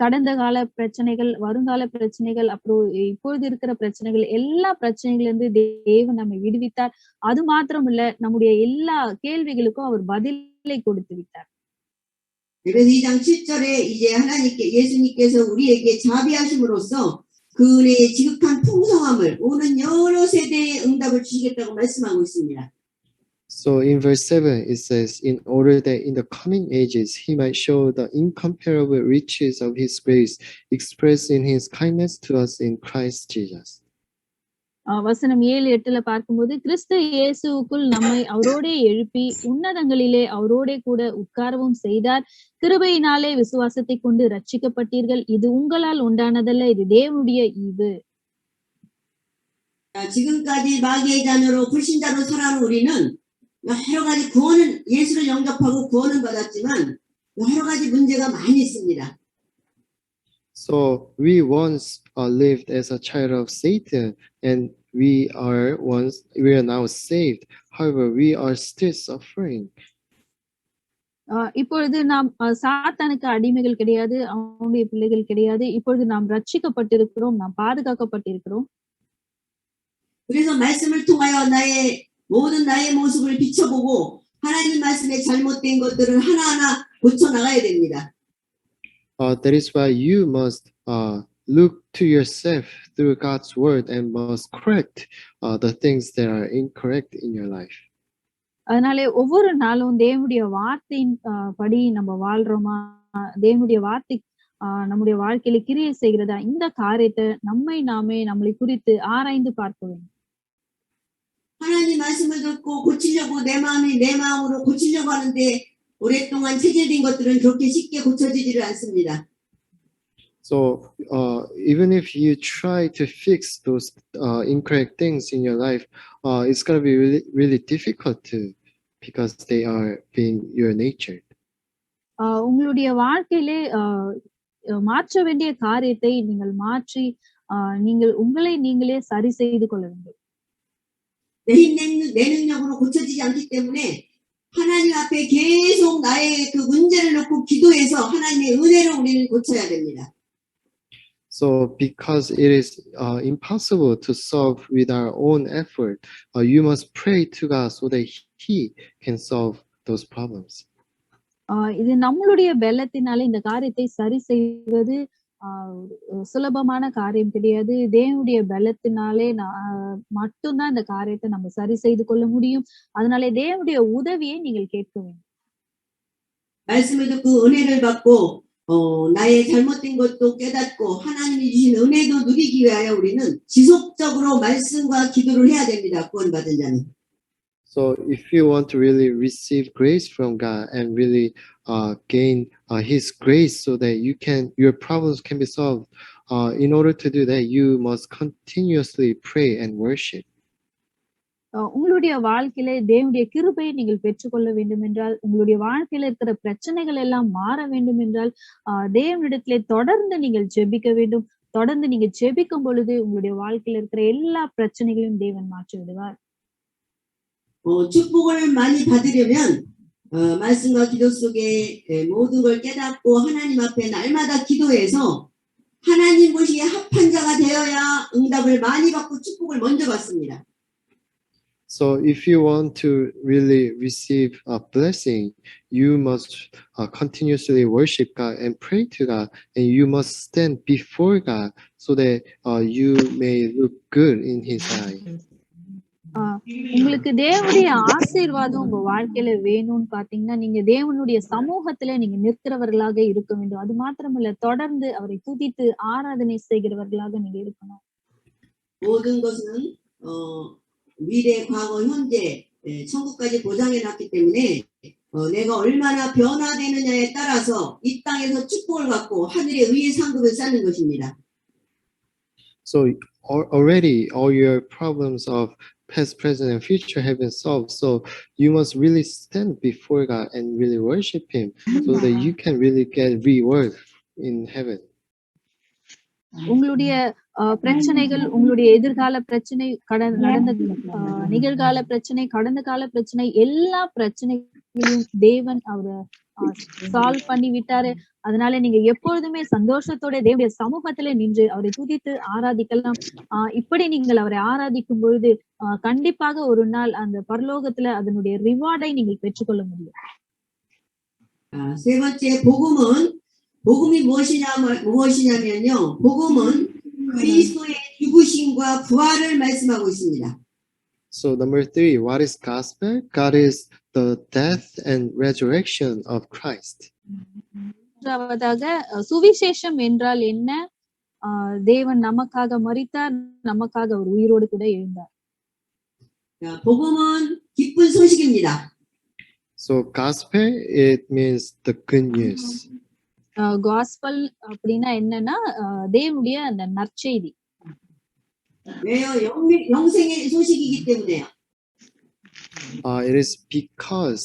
S3: கடந்த கால பிரச்சனைகள், வருங்கால பிரச்சனைகள், அப்புறம் இப்பொழுது இருக்கிற பிரச்சனைகள், எல்லா பிரச்சனைகள்ல இருந்து தேவன் நம்மை விடுவித்தார். அது மாத்திரம் இல்ல, நம்முடைய எல்லா கேள்விகளுக்கும் அவர் பதிலை கொடுத்து விட்டார்.
S1: 에베소 2장 7절에 이제 예수님께서 우리에게 자비하심으로써 그 은혜의 지극한 풍성함을 오는 여러 세대에 응답을 주시겠다고 말씀하고 있습니다.
S2: So in verse 7, it says, in order that in the coming ages he might show the incomparable riches of his grace expressed in his kindness to us in Christ Jesus.
S3: வசனம் 7-8ல பார்க்கும்போது கிறிஸ்து இயேசுவுக்குள் நம்மை அவரோடே எழுப்பி உன்னதங்களிலே அவரோடே கூட உட்காரவும் செய்தார். கிருபையினாலே விசுவாசத்தை கொண்டு ரட்சிக்கப்பட்டீர்கள். இது உங்களால் உண்டானதல்ல, இது தேவனுடைய ஈவு.
S1: 지금까지 마귀의 자녀로 불신자로 살아온 우리는 여러 가지 구원은 예수를 영접하고 구원은 받았지만 여러 가지 문제가 많이 있습니다.
S2: So we once lived as a child of Satan, and we are now saved. However, we are still suffering.
S3: இப்பொழுது நாம் சாத்தானுக்கு அடிமைகள் கிடையாது, அவனுடைய பிள்ளைகள் கிடையாது. இப்பொழுது நாம் ரட்சிக்கப்பட்டிருக்கிறோம், நாம் பாதுகாக்கப்பட்டிருக்கிறோம்.
S1: 그래서 말씀을 통하여 나의 모습을 비춰보고 하나님 말씀에 잘못된 것들을 하나하나 고쳐 나가야 됩니다.
S2: That is why you must look to yourself through God's word and must correct the things that are incorrect in your life.
S3: அதனாலே ஒவ்வொரு நாளும் தேவனுடைய வார்த்தையின் படி நம்ம வாழ்றோமா, தேவனுடைய வார்த்தை நம்முடைய வாழ்க்கையில கிரியை செய்கிறதா, இந்த காரியத்தை நம்மளை குறித்து ஆராய்ந்து பார்க்க வேண்டும்.
S1: 하나님 말씀을 듣고 고치려고 내 마음으로 고치려고 하는데 오랫동안 체질된 것들은 그렇게 쉽게 고쳐지지를 않습니다.
S2: So even if you try to fix those incorrect things in your life, it's going to be really, really difficult because they are being your nature.
S3: உங்களுடைய வாழ்க்கையிலே மாற்ற வேண்டிய காரியத்தை நீங்கள் மாற்றி உங்களை நீங்களே சரி செய்து கொள்ள வேண்டும்.
S1: 내 능력으로 고쳐지지 않기 때문에 하나님 앞에 계속 나의 그 문제를 놓고 기도해서 하나님의 은혜로 우리를 고쳐야 됩니다.
S2: So because it is impossible to solve with our own effort, you must pray to God so that He can solve those problems.
S3: இது நம்மளுடைய பலத்தினால இந்த காரியத்தை சரி செய்வது சுலபமான காரியம் கிடையாது. தேவனுடைய பலத்தினாலே மட்டும்தான் இந்த காரியத்தை நம்ம சரி செய்து கொள்ள முடியும். அதனாலே தேவனுடைய உதவியை நீங்கள் கேட்க வேண்டும்.
S1: 말씀을 듣고 은혜를 받고 나의 잘못된 것도 깨닫고 하나님이 주신 은혜도 누리기 위하여 우리는 지속적으로 말씀과 기도를 해야 됩니다. 구원받은 자는.
S2: So if you want to really receive grace from God and really gain His grace so that your problems can be solved, in order to do that, you must continuously pray and worship.
S3: உங்களுடைய வாழ்க்கையில தேவனுடைய கிருபையை நீங்கள் பெற்றுக்கொள்ள வேண்டும் என்றால், உங்களுடைய வாழ்க்கையில இருக்கிற பிரச்சனைகள் எல்லாம் மாற வேண்டும் என்றால், தேவனிடத்திலே தொடர்ந்து நீங்கள் ஜெபிக்க வேண்டும். தொடர்ந்து நீங்க ஜெபிக்கும் பொழுது உங்களுடைய வாழ்க்கையில இருக்கிற எல்லா பிரச்சனைகளையும் தேவன் மாற்றி விடுவார்.
S1: 축복을 많이 받으려면 말씀과 기도 속에 모든 걸 깨닫고 하나님 앞에 날마다 기도해서 하나님 보시기에 합한 자가 되어야 응답을 많이 받고 축복을 먼저 받습니다.
S2: So if you want to really receive a blessing, you must continuously worship God and pray to God, and you must stand before God so that you may look good in His eye.
S3: உங்களுக்கு தேவனுடைய ஆசீர்வாதம் உங்க வாழ்க்கையில வேணும்னு பாத்தீங்கன்னா, நீங்க தேவனுடைய சமூகத்துல நீங்க நிற்கிறவர்களாக இருக்க வேண்டும். அது மாத்திரமல்ல, தொடர்ந்து அவரை துதித்து ஆராதனை செய்கிறவர்களாக நீங்க இருக்கணும்.
S1: 모든 것은 미래, 과거, 현재, 천국까지 보장해놨기 때문에 내가 얼마나 변화되느냐에 따라서 이 땅에서 축복을 받고 하늘의 의의 상급을 쌓는 것입니다.
S2: So already all your problems of past, present, and future have been solved. So you must really stand before God and really worship Him so that you can really get reward in heaven.
S3: உங்களுடைய பிரச்சனைகள், உங்களுடைய எதிர்கால பிரச்சனை, நடந்த நிகழ்கால பிரச்சனை, கடந்த கால பிரச்சனை, எல்லா பிரச்சனைகளையும் தேவன் அவரை சால்வ் பண்ணி விட்டாரு. அதனால நீங்க எப்பொழுதுமே சந்தோஷத்தோட தேவனுடைய சமூகத்துல நின்று அவரை துதித்து ஆராதிக்கலாம். இப்படி நீங்கள் அவரை ஆராதிக்கும் பொழுது கண்டிப்பாக ஒரு நாள் அந்த பரலோகத்துல அதனுடைய ரிவார்டை நீங்கள் பெற்றுக்கொள்ள முடியும்.
S1: 세 번째 복음이 무엇이냐면요. 복음은 그리스도의 죽으심과 부활을 말씀하고 있습니다.
S2: So number 3, what is gospel? God is the death and resurrection of Christ.
S3: மூன்றாவதாக சுவிசேஷம் என்றால் என்ன? தேவன் நமக்காக மரித்தார், நமக்காக அவர் உயிரோடு கூட எழுந்தார்.
S1: 복음은 기쁜 소식입니다.
S2: So gospel, it means the good news.
S3: Gospel அப்படின்னா என்னன்னா தேவனுடைய அந்த நற்செய்தி.
S1: 왜요? 영생의 소식이기 때문에요.
S2: It is because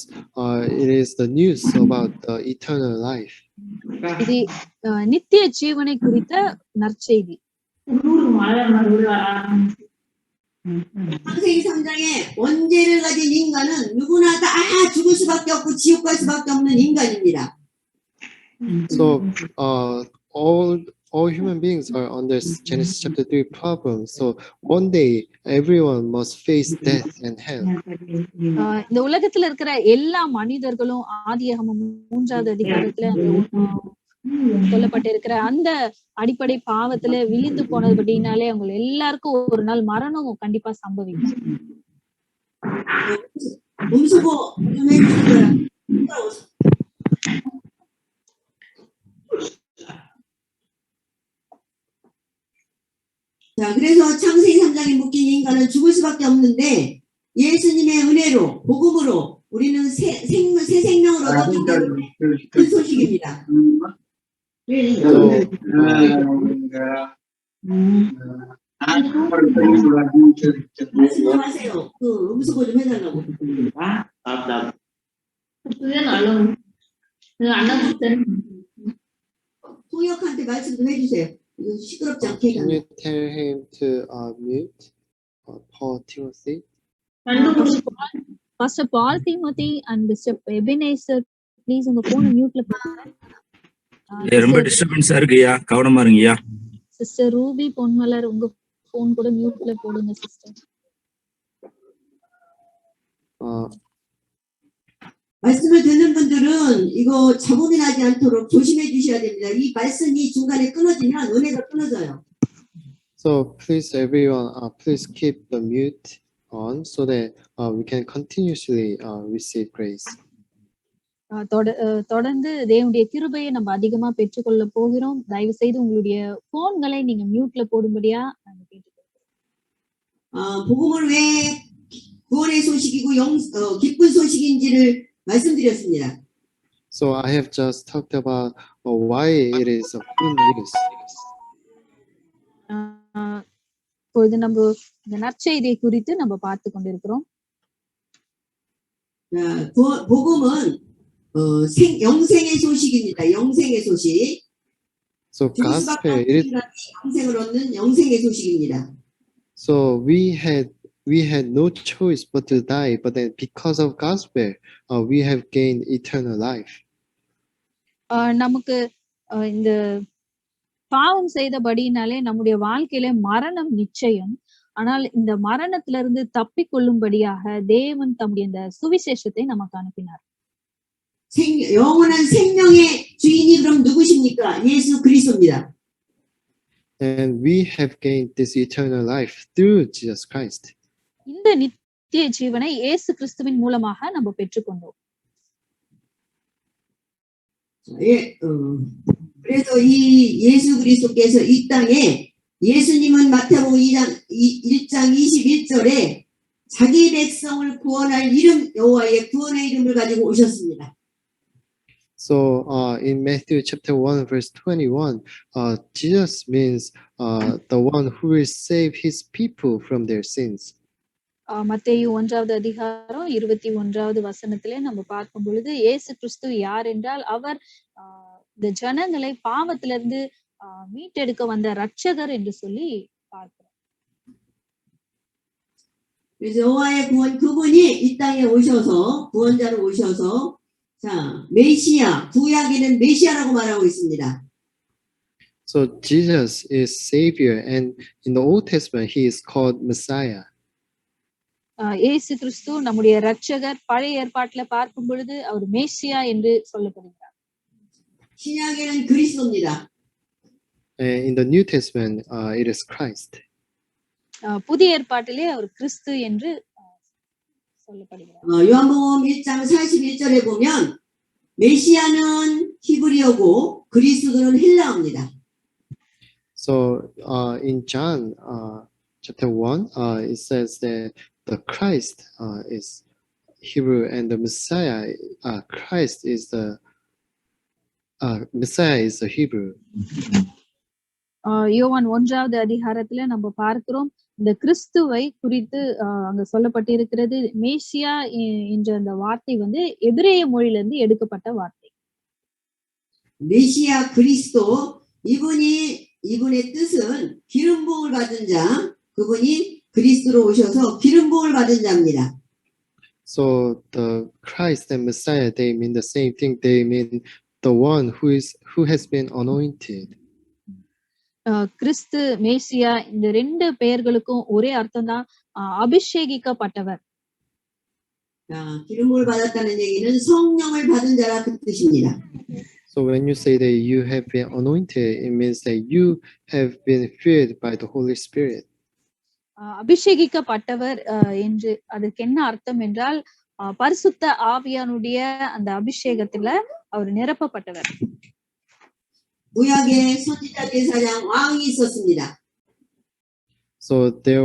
S2: it is the news about the eternal life.
S3: இது நித்திய ஜீவனை குறித்த நற்செய்தி.
S1: 창세기 3장에 원죄를 가진 인간은 누구나 다 죽을 수밖에 없고 지옥 갈 수밖에 없는 인간입니다.
S2: So all human beings are under Genesis chapter 3 problem. So one day everyone must face death and hell.
S3: இந்த உலகத்துல இருக்கிற எல்லா மனிதர்களும் ஆதியாகமம் 3வது அதிகாரத்துல சொல்லப்பட்டிருக்கிற அந்த அடிப்படை பாவத்துல விழுந்து போனதுபடினாலே அவங்க எல்லாருக்கும் ஒரு நாள் மரணம் கண்டிப்பா சம்பவிக்கும்.
S1: 자, 그래서 창세기 3장에 묶인 인간은 죽을 수밖에 없는데 예수님의 은혜로 복음으로 우리는 새 생명을 얻었기 때문에 그 소식입니다. 말씀하세요. 그 음수고 좀 해달라고. 통역한테 말씀 좀 해주세요. 시끄럽지 않게.
S2: Can you tell him to mute Paul Timothy?
S3: Pastor Paul Timothy and Bishop Ebenezer, please உங்க phone mute ல போடுங்க.
S4: ரொம்ப டிஸ்டர்பன்ஸா இருக்குயா, கவனமா இருங்கய்யா.
S3: சிஸ்டர் ரூபி பொன்மலர் உங்க phone கூட mute ல போடுங்க sister.
S1: 말씀을 듣는 분들은 이거 잡음이 나지 않도록 조심해 주셔야 됩니다. 이 말씀이 중간에 끊어지면 은혜가 끊어져요.
S2: So please everyone, please keep the mute on so that we can continuously receive grace.
S3: தொடர்ந்து தேவனுடைய கிருபையை நம்ம அதிகமா பெற்றுக்கொள்ள போகிறோம். தயவு செய்து உங்களுடைய போன்களை நீங்க மியூட்ல போடும்படியா நாங்க கேட்டுக்கொள்கிறோம்.
S1: 복음을 왜 구원의 소식이고 기쁜 소식인지를 말씀드렸습니다.
S2: So I have just talked about why it is a good news.
S3: இப்பொழுது நம்ம இந்த நற்செய்தியை குறித்து நம்ம பார்த்து கொண்டிருக்கிறோம்.
S1: 복음은 영생의 소식입니다. 영생의 소식.
S2: So gospel it is,
S1: 영생을 얻는 영생의 소식입니다.
S2: so we had no choice but to die, but then because of gospel we have gained eternal life.
S3: நமக்கு இந்த பாவம் செய்தபடினாலே நம்முடைய வாழ்க்கையில மரணம் நிச்சயம். ஆனால் இந்த மரணத்திலிருந்து தப்பிக்கொள்ளும்படியாக தேவன் தம்முடைய இந்த சுவிசேஷத்தை நமக்கு அனுப்பினார்.
S1: 영원한 생명의 주인이 그럼 누구십니까? 예수 그리스도입니다.
S2: And we have gained this eternal life through Jesus Christ.
S3: இந்த நித்திய ஜீவனை இயேசு கிறிஸ்துவின் மூலமாக நம்ம பெற்றுக்கொண்டோம்.
S1: 그래서 이 예수 그리스도께서 이 땅에 예수님은 마태복음 1장 21절에 자기 백성을 구원할 이름 여호와의 구원의 이름을 가지고 오셨습니다.
S2: So in Matthew chapter 1 verse 21, Jesus means the one who will save his people from their sins.
S3: மத்தேயு 1வது அதிகாரம் 21வது வசனத்திலே நம்ம பார்க்கும் பொழுது இயேசு கிறிஸ்து யார் என்றால் அவர் இந்த ஜனங்களை பாவத்திலிருந்து மீட்டெடுக்க வந்த ரட்சகர் என்று சொல்லி பார்க்கிறோம்.
S1: 그래서 여호와의 구원 그분이 이 땅에 오셔서 구원자로 오셔서 자 메시아 구약에는 메시아라고 말하고 있습니다.
S2: So Jesus is Savior, and in the Old Testament he is called Messiah.
S3: இயேசு கிறிஸ்து நம்முடைய ரட்சகர். பழைய ஏற்பாட்டில பார்க்கும் பொழுது அவர் மேசியா என்று சொல்லப்படுகிறார்.
S1: 신약에는 그리스도입니다.
S2: In the New Testament it is Christ.
S3: புதிய ஏற்பாட்டிலே அவர் கிறிஸ்து என்று சொல்லப்படுகிறார்.
S1: 요한복음 1장 41절에 보면 메시아는 히브리어고 그리스도는 헬라어입니다.
S2: So in John chapter 1 it says that the Christ is Hebrew and the Messiah Christ is the Messiah is the Hebrew.
S3: யோவான் 1வது அதிகாரத்துல நம்ம பார்க்கிறோம் இந்த கிறிஸ்துவை குறித்து அங்க சொல்லப்பட்டிருக்கிறது. மேசியா என்ற அந்த வார்த்தை வந்து எபிரேய மொழியிலிருந்து எடுக்கப்பட்ட வார்த்தை.
S1: 메시아 그리스도 이분의 뜻은 기름 부음을 받은 자, 그분이 그리스도로 오셔서 기름 부음을 받은 자입니다.
S2: So the Christ and Messiah, they mean the same thing. They mean the one who has been anointed.
S3: கிறிஸ்து மேசியா இந்த ரெண்டு பெயர்களுக்கும் ஒரே அர்த்தம் தான், அபிஷேகிக்கப்பட்டவர்.
S1: 기름을 받았다는 얘기는 성령을 받은 자라 그 뜻입니다.
S2: So when you say that you have been anointed, it means that you have been filled by the Holy Spirit.
S3: அபிஷேகிக்கப்பட்டவர் என்று அதுக்கு என்ன அர்த்தம் என்றால் பரிசுத்த ஆவியானுடைய அந்த அபிஷேகத்துல அவர் நிரப்பப்பட்டவர்.
S1: 구약에 선지자 제사장 왕이 있었습니다.
S2: So there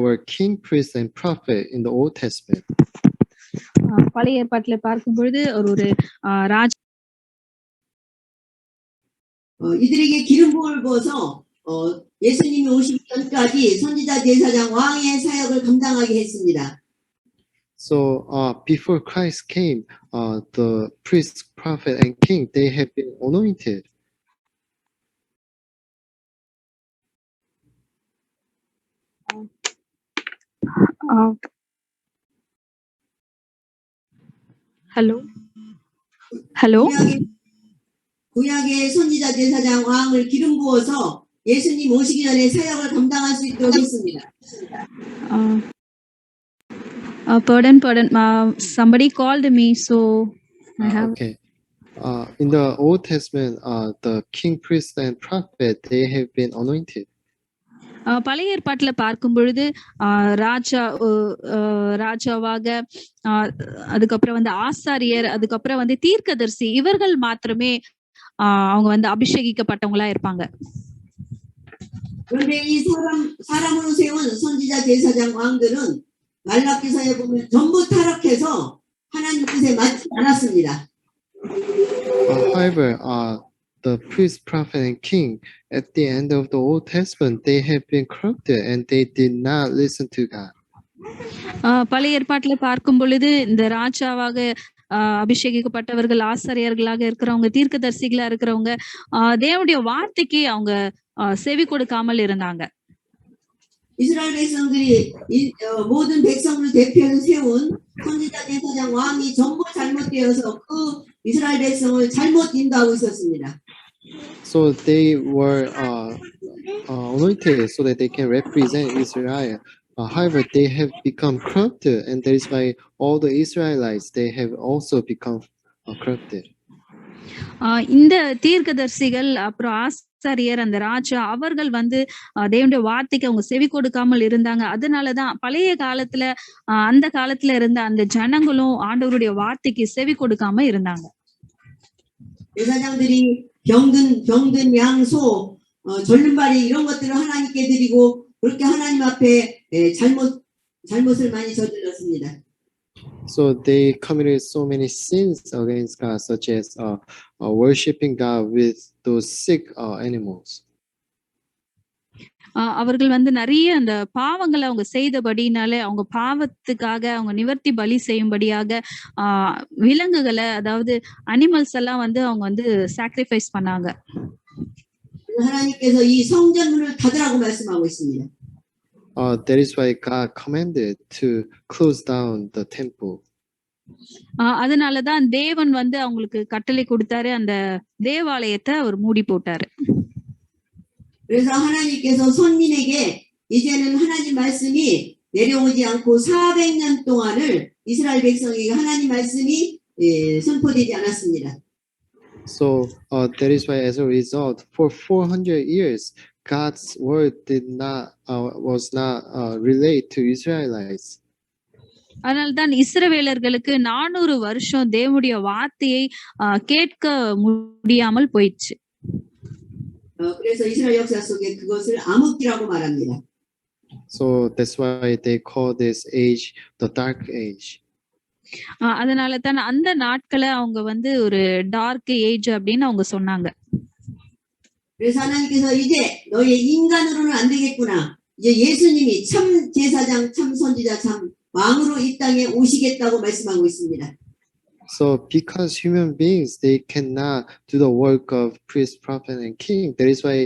S2: were king, priest, and prophet in the Old Testament.
S3: பழைய ஏற்பாட்டில பார்க்கும் பொழுது ஒரு ராஜ
S1: 이들에게 기름 부음을 부어서 예수님이 오시기 전까지 선지자 제사장 왕의 사역을 감당하게 했습니다.
S2: So before Christ came, the priest, prophet, and king, they have been anointed.
S3: Hello hello
S1: 구약의 선지자 제사장 왕을 기름 부어서 예수님 오시기 전에 사역을 감당할 수 있도록 했습니다.
S3: pardon. Somebody called me, so I have.
S2: Okay. In the Old Testament, the king, priest, and prophet, they have been anointed.
S3: பழைய ஏற்பாட்டுல பார்க்கும் பொழுது ராஜாவாக அதுக்கப்புறம் வந்து ஆசாரியர், அதுக்கப்புறம் வந்து தீர்க்கதரிசி, இவர்கள் மாத்திரமே அவங்க வந்து அபிஷேகிக்கப்பட்டவங்களா இருப்பாங்க.
S1: 그런데 이 사람으로 세운 선지자 제사장 왕들은 말라기서에 보면 전부 타락해서 하나님 뜻에 맞지 않았습니다.
S2: However, the priest, prophet, and king at the end of the Old Testament, they have been corrupted and they did not listen to God.
S3: பழைய ஏற்பாட்டுல பார்க்கும் பொழுது இந்த ராஜாவாக அபிஷேகிக்கப்பட்டவர்கள், ஆசாரியர்களாக இருக்கிறவங்க, தீர்க்கதரிசிகளா இருக்கிறவங்க தேவனுடைய வார்த்தைக்கு அவங்க செவி கொடுக்காமல் இருந்தாங்க.
S1: 이스라엘 백성들이 모든 백성을 대표해서 세운 선지자 제사장 왕이 전부 잘못되어서 그 이스라엘 백성을 잘못 인도하고 있었습니다.
S2: So they were anointed so that they can represent Israel. However, they have become corrupted, and that is why all the Israelites they have also become corrupted.
S3: இந்த தீர்க்கதரிசிகள் அப்புறம் ஆசாரியர், அந்த ராஜா, அவர்கள் வந்து தேவனுடைய வார்த்தைக்கு அவங்க செவி கொடுக்காமல் இருந்தாங்க. அதனாலதான் பழைய காலத்துல அந்த காலத்துல இருந்த அந்த ஜனங்களும் ஆண்டவருடைய வார்த்தைக்கு செவி கொடுக்காம இருந்தாங்க.
S1: 제사장들이 병든 양소, 절름발이 이런 것들을 하나님께 드리고 그렇게 하나님 앞에 잘못을 많이 저질렀습니다.
S2: So they committed so many sins against God, such as worshiping God with those sick animals.
S3: அவர்கள் வந்து நிறைய அந்த பாவங்களை அவங்க செய்தபடினாலே அவங்க பாவத்துக்காக அவங்க நிவர்த்தி பலி செய்யும்படியாக விலங்குகளை, அதாவது அனிமல்ஸ் எல்லாம் வந்து அவங்க வந்து சாக்ரிஃபைஸ் பண்ணாங்க.
S1: 하나님께서 이 성전문을 닫으라고 말씀하고 있습니다.
S2: That is why God commanded to close down the temple.
S3: அதனாலதான் தேவன் வந்து அவங்களுக்கு கட்டளை கொடுத்தாரு, அந்த தேவாலயத்தை அவர் மூடி போட்டாரு.
S1: 그래서 하나님께서 선민에게 이제는 하나님 말씀이 내려오지 않고 400년 동안을 이스라엘 백성에게 하나님 말씀이 선포되지 않았습니다.
S2: So that is why, as a result, for 400 years, God's word was not relayed to Israelites.
S3: அதனால்தான் இஸ்ரவேலர்களுக்கு 400 வருஷம் தேவனுடைய வார்த்தையை கேட்க முடியாமல் போயிடுச்சு.
S1: 그래서 이스라엘 역사 속에 그것을 암흑기라고 말합니다.
S2: So that's why they call this age the dark age.
S3: அதனால தான் அந்த நாட்களை அவங்க வந்து ஒரு டார்க் ஏஜ் அப்படின்னு அவங்க சொன்னாங்க.
S1: 그래서 하나님께서 이제 너의 인간으로는 안 되겠구나. 이제 예수님이 참 제사장, 참 선지자, 참 왕으로 이 땅에 오시겠다고 말씀하고 있습니다.
S2: So because human beings, they cannot do the work of priest, prophet, and king, that is why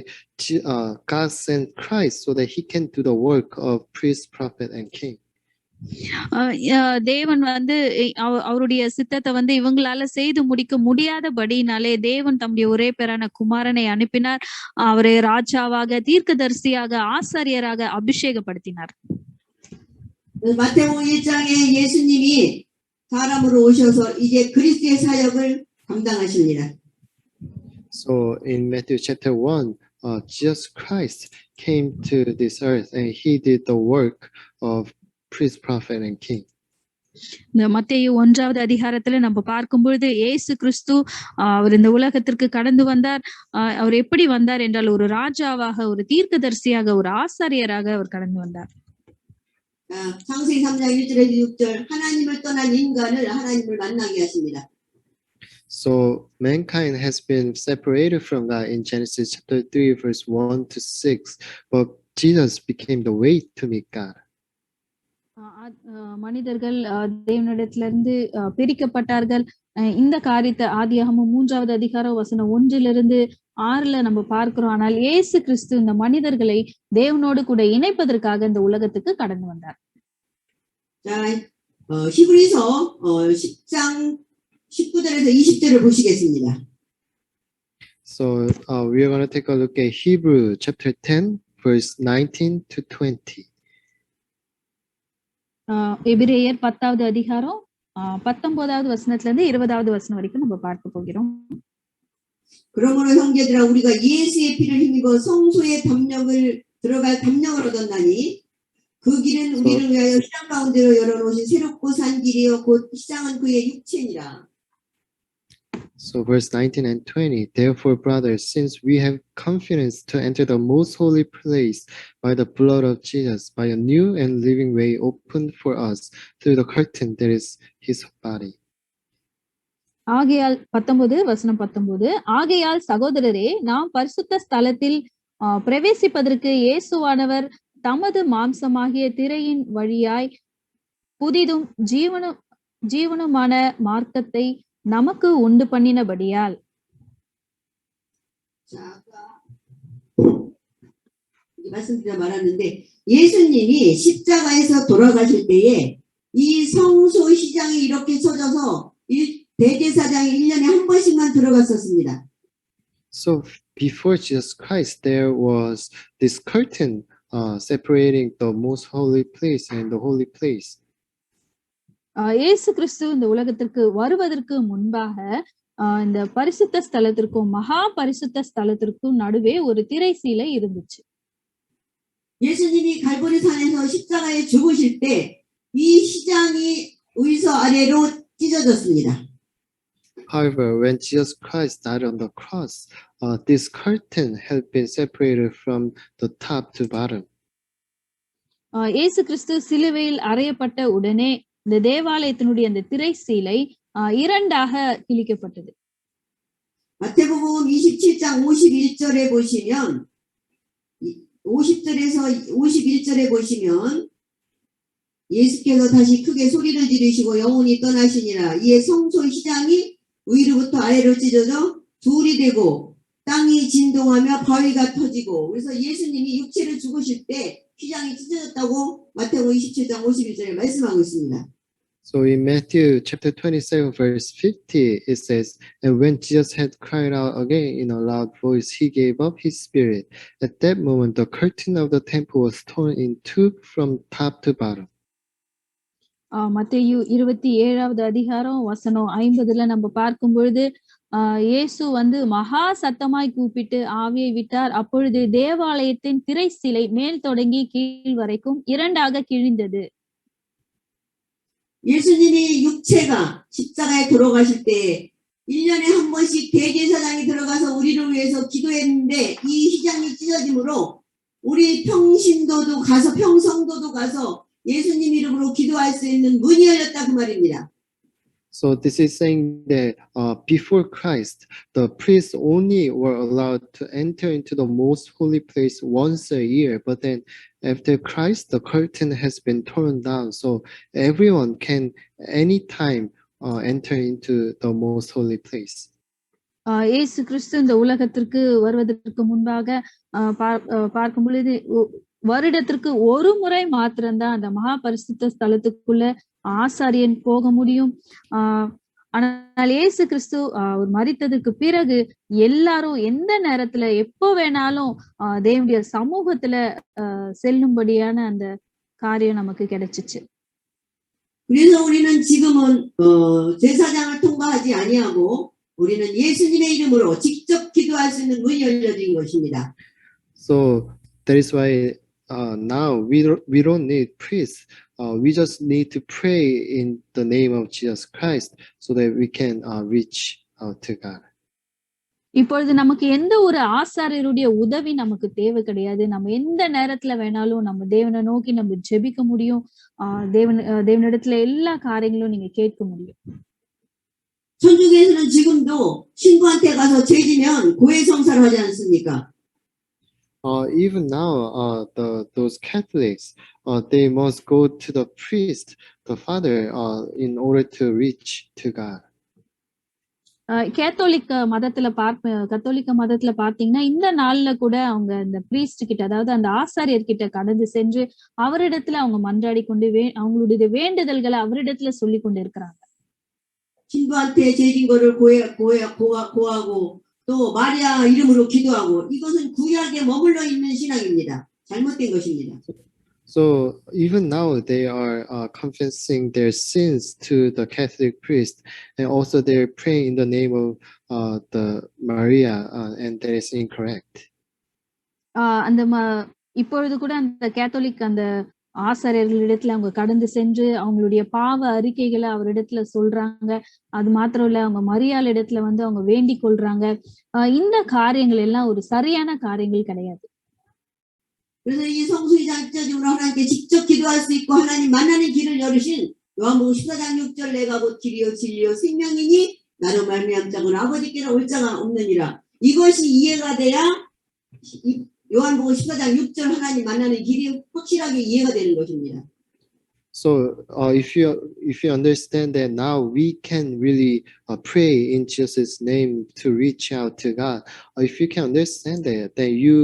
S2: God sent Christ so that he can do the work of priest, prophet, and king.
S3: தேவன் வந்து அவருடைய சித்தத்தை வந்து இவங்களால செய்து முடிக்க முடியாதபடினாலே தேவன் தம்முடைய ஒரே பேரான குமாரனை அனுப்பினார். அவரை ராஜாவாக, தீர்க்கதரிசியாக, ஆசாரியராக அபிஷேகப்படுத்தினார்.
S1: 마태복음 1장에 예수님이 사람으로 오셔서 이제 그리스도의 사역을 감당하십니다.
S2: So in Matthew chapter 1, Jesus Christ came to this earth and he did the work of priest, prophet, and king.
S3: இந்த மத்தேயு 1வது அதிகாரத்துல நம்ம பார்க்கும் பொழுது இயேசு கிறிஸ்து அவர் இந்த உலகத்திற்கு கடந்து வந்தார். அவர் எப்படி வந்தார் என்றால் ஒரு ராஜாவாக, ஒரு தீர்க்கதரிசியாக, ஒரு ஆசாரியராக அவர் கடந்து வந்தார்.
S1: 창세기 3장 1절에서 6절 하나님을 떠난 인간을 하나님을 만나게 하십니다.
S2: So mankind has been separated from God in Genesis chapter 3 verse 1 to 6, but Jesus became the way to meet God.
S3: மனிதர்கள் தேவனிடத்திலிருந்து பிரிக்கப்பட்டார்கள். இந்த காரியத்தை ஆதியாகமம் 3வது அதிகாரம் வசனம் 1லிருந்து 6ல நம்ம பார்க்கிறோம். ஆனால் இயேசு கிறிஸ்து இந்த மனிதர்களை தேவனோடு கூட இணைப்பதற்காக இந்த உலகத்துக்கு கடந்து வந்தார்.
S1: 자, 히브리서 10장 19절에서 20절을 보시겠습니다.
S2: So we are going to take a look at Hebrew chapter 10, verse 19 to 20.
S3: எபிரேயர் 10வது அதிகாரம் 19வது வசனத்துல இருந்து 20வது வசனம் வரைக்கும் நம்ம பார்க்க போகிறோம்.
S1: 그러므로 형제들아 우리가 예수의 피를 힘입어 성소의 담력을 들어갈 담력을 얻었나니 그 길은 우리를 위하여 시장 가운데로 열어놓으신 새롭고 산 길이요 곧 시장은 그의 육체니라.
S2: So verse 19 and 20, therefore, brothers, since we have confidence to enter the most holy place by the blood of Jesus, by a new and living way opened for us through the curtain that is his body.
S3: ஆகையால் 19 ஆகையால் சகோதரரே நாம் பரிசுத்த ஸ்தலத்தில் பிரவேசிப்பதற்கு இயேசுவானவர் தமது மாம்சமாகிய திரையின் வழியாய் புதிதும் ஜீவனுமான மார்க்கத்தை நமக்கு உண்டு பண்ணினபடியால்.
S1: 말씀드려 말았는데 예수님이 십자가에서 돌아가실 때에 이 성소 시장이 이렇게 쳐져서 대제사장이 1년에 한 번씩만 들어갔었습니다.
S2: So before Jesus Christ, there was this curtain separating the most holy place and the holy place.
S3: இயேசு கிறிஸ்து இந்த உலகத்திற்கு வருவதற்கு முன்பாக இந்த பரிசுத்த ஸ்தலத்திற்கும் மகா பரிசுத்த ஸ்தலத்திற்கும் நடுவே ஒரு திரை சீலை இருந்துச்சு.
S1: 예수님이 갈보리 산에서 십자가에 죽으실 때 이 시장이 의서 아래로 찢어졌습니다.
S2: However, when Jesus Christ died on the cross, this curtain had been separated from the top to bottom.
S3: இயேசு கிறிஸ்து சிலுவையில் அறையப்பட்ட உடனே இந்த தேவாலயத்தினுடைய அந்த திரை சீலை இரண்டாக கிழிக்கப்பட்டது.
S1: 마태복음 27장 51절에 보시면 50절에서 51절에 보시면 예수께서 다시 크게 소리를 지르시고 영혼이 떠나시니라. 이에 성소 시장이 위로부터 아래로 찢어져 둘이 되고 땅이 진동하며 바위가 터지고. 그래서 예수님이 육체를 죽으실 때 시장이 찢어졌다고 마태복음 27장 51절에 말씀하고 있습니다.
S2: So in Matthew chapter 27 verse 50 it says, and when Jesus had cried out again in a loud voice, he gave up his spirit. At that moment the curtain of the temple was torn in two from top to bottom.
S3: மத்தேயு 27வது அதிகாரம் வசனம் 50ல நம்ம பார்க்கும் பொழுது இயேசு மகா சத்தமாய் கூப்பிட்டு ஆவியை விட்டார். அப்பொழுது தேவாலயத்தின் திரை சிலை மேல் தொடங்கி கீழ் வரைக்கும் இரண்டாக கிழிந்தது.
S1: 예수님이 육체가 십자가에 돌아가실 때 1년에 한 번씩 대제사장이 들어가서 우리를 위해서 기도했는데 이 시장이 찢어짐으로 우리 평신도도 가서 평성도도 가서 예수님 이름으로 기도할 수 있는 문이 열렸다 그 말입니다.
S2: So this is saying that before Christ, the priests only were allowed to enter into the most holy place once a year. But then after Christ, the curtain has been torn down. So everyone can anytime enter into the most holy place.
S3: இயேசு கிறிஸ்து இந்த உலகத்திற்கு வருவதற்கு முன்பாக பார்க்கும் பொழுது வருடத்திற்கு ஒரு முறை மாத்திரம்தான் அந்த மகா பரிசுத்த ஸ்தலத்துக்குள்ள ஆசாரியன் போக முடியும். ஆனால் இயேசு கிறிஸ்து மரித்ததுக்கு பிறகு எல்லாரும் எந்த நேரத்துல எப்போ வேணாலும் தேவனுடைய சமூகத்துல செல்லும்படியான அந்த காரியம் நமக்கு கிடைச்சிச்சு.
S1: 그래서 우리는 지금은 제사장을 통과하지 아니하고 우리는 예수님의 이름으로 직접 기도할 수 있는 문이 열려진 것입니다.
S2: So that is why now we don't need priests. We just need to pray in the name of Jesus Christ so that we can reach out to God.
S3: இப்பொழுது நமக்கு எந்த ஒரு ஆசாரியருடைய உதவி நமக்கு தேவை கிடையாது. நம்ம எந்த நேரத்துல வேணாலும் நம்ம தேவனை நோக்கி நம்ம ஜெபிக்க முடியும். தேவனிடத்துல எல்லா காரியங்களும் நீங்க கேட்க முடியும்.
S1: 천주교에서는 지금도 신부한테 가서 죄지면 고해성사를 하지 않습니까?
S2: Even now, those Catholics, they must go to the priest, the father, in order to reach to God.
S3: கத்தோலிக்க மதத்துல பார்த்தீங்கன்னா இந்த நாள்ல கூட அவங்க இந்த பிரீஸ்ட் கிட்ட, அதாவது அந்த ஆசாரியர் கிட்ட கடந்து சென்று அவரிடத்துல அவங்க மன்றாடி கொண்டு அவங்களுடைய வேண்டுதல்களை அவரிடத்துல சொல்லி கொண்டு இருக்கிறாங்க.
S1: 신부한테 죄진 거를 고하고 또 마리아 이름으로 기도하고 이것은 구약에 머물러 있는 신앙입니다. 잘못된 것입니다.
S2: So even now they are confessing their sins to the Catholic priest, and also they're praying in the name of the Maria, and that is incorrect.
S3: இப்பொழுது கூட அந்த கேத்தோலிக் அந்த ஆசாரியர்களிடத்துல அவங்க கடந்து சென்று அவங்களுடைய பாவ அறிக்கைகளை அவரிடத்துல சொல்றாங்க. அது மாத்திரம் இல்ல, அவங்க மரியாள் இடத்துல வந்து அவங்க வேண்டிக் கொள்றாங்க. இந்த காரியங்கள் எல்லாம் ஒரு சரியான காரியங்கள் கிடையாது.
S1: 그래서 이 성수이장 입자적으로 하나님께 직접 기도할 수 있고 하나님 만나는 길을 열으신 요한복음 14장 6절 내가 곧 길이요 진리요 생명이니 나로 말미암 자는 아버지께로 올 자가 없느니라. 이것이 이해가 돼야 요한복음 14장 6절 하나님 만나는 길이 확실하게 이해가 되는 것입니다.
S2: So if you understand that now we can really pray in Jesus' name to reach out to God, if you can understand that, then you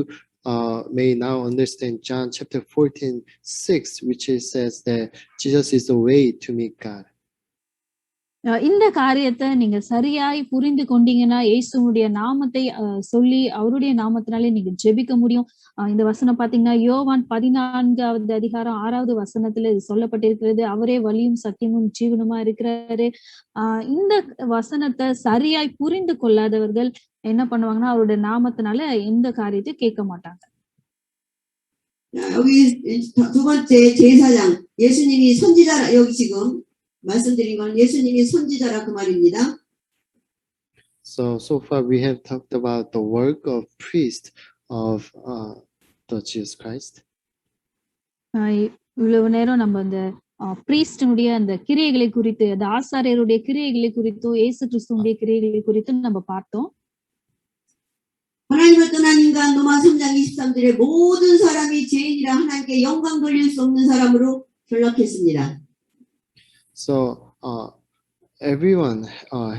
S2: may now understand John chapter 14:6, which says that Jesus is the way to meet God.
S3: இந்த காரியத்தை நீங்க சரியாய் புரிந்து கொண்டீங்கன்னா இயேசுனுடைய நாமத்தை சொல்லி அவருடைய நாமத்தினாலே நீங்க ஜெபிக்க முடியும். இந்த வசனம் பாத்தீங்கன்னா யோவான் 14வது அதிகாரம் 6வது வசனத்துல இது சொல்லப்பட்டிருக்கிறது. அவரே வழியும் சத்தியமும் ஜீவனுமா இருக்கிறாரு. இந்த வசனத்தை சரியாய் புரிந்து கொள்ளாதவர்கள் என்ன பண்ணுவாங்கன்னா அவருடைய நாமத்தினால எந்த காரியத்தை கேட்க மாட்டாங்க.
S1: 여기 두 번째 제사장 예수님이 선지자라. 여기 지금 말씀드린 건 예수님이 선지자라 그 말입니다.
S2: So far we have talked about the work of priest of the Jesus Christ.
S3: இவ்வளவு நேரம் நம்ம அந்த பிரீஸ்டனுடைய அந்த கிரியைகளை குறித்து, அந்த ஆசாரியருடைய கிரியைகளை குறித்தும் இயேசு கிறிஸ்துவுடைய கிரியைகளை குறித்தும் நம்ம பார்த்தோம்.
S1: 하나님을 떠난 인간 로마 3장 23절에 모든 사람이 죄인이라 하나님께 영광 돌릴 수 없는 사람으로 전락했습니다.
S2: So everyone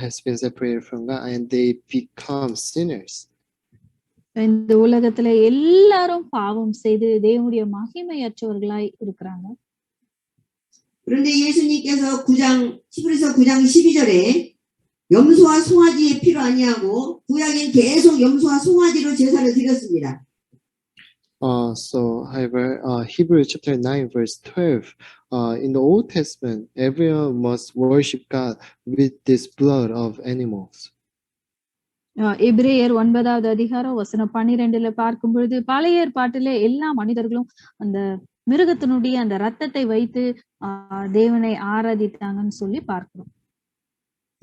S2: has been separated from God and they become sinners.
S3: இந்த உலகத்துல எல்லாரும் பாவம் செய்து தேவனுடைய மகிமையற்றவர்களாய் இருக்கிறாங்க.
S1: 그런데 예수님께서 히브리서 9장 12절에 염소와 송아지의 피로 아니하고 구약엔 계속 염소와 송아지로 제사를 드렸습니다.
S2: So however, Hebrews chapter 9 verse 12, in the Old Testament, everyone must worship God with this blood of animals.
S3: எபிரேயர் 9வது அதிகாரம் வசனம் 12ல பார்க்கும் பொழுது பழைய ஏற்பாட்டிலே எல்லா மனிதர்களும் அந்த மிருகத்தினுடைய அந்த ரத்தத்தை வைத்து தேவனை ஆராதித்தாங்கன்னு சொல்லி பார்க்கிறோம்.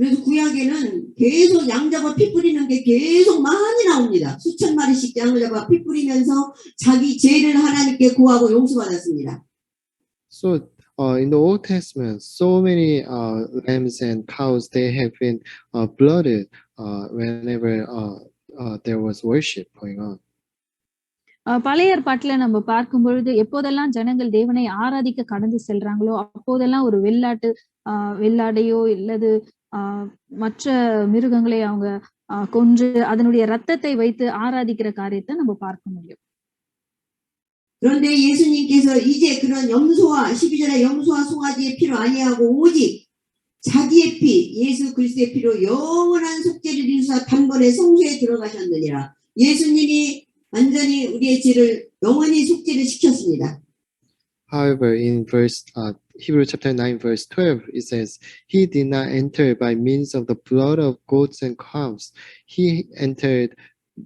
S1: 그래서 구약에는 계속 양 잡아 피 뿌리는 게 계속 많이 나옵니다. 수천 마리씩 양을 잡아 피 뿌리면서 자기 죄를 하나님께 구하고 용서받았습니다.
S2: So in the Old Testament, so many lambs and cows, they have been blooded whenever there was worship going on.
S3: பழைய ஏற்பாட்டுல நம்ம பார்க்கும் பொழுது எப்போதெல்லாம் ஜனங்கள் தேவனை ஆராதிக்க கடந்து செல்றாங்களோ அப்போதெல்லாம் ஒரு வெள்ளாடையோ இல்லது மற்ற மிருகங்களை அவங்க கொன்று அதனுடைய ரத்தத்தை வைத்து ஆராதிக்கிற காரியத்தை நம்ம பார்க்க முடியும்.
S1: 그런데 예수님께서 이제 그런 염소와 12절에 염소와 송아지의 피로 아니하고 오직 자기의 피 예수 그리스도의 피로 영원한 속죄를 이루사 단번에 성소에 들어가셨느니라. 예수님이 완전히 우리의 죄를 영원히 속죄를 시켰습니다.
S2: However, in Hebrews chapter 9 verse 12, it says, he did not enter by means of the blood of goats and calves. He entered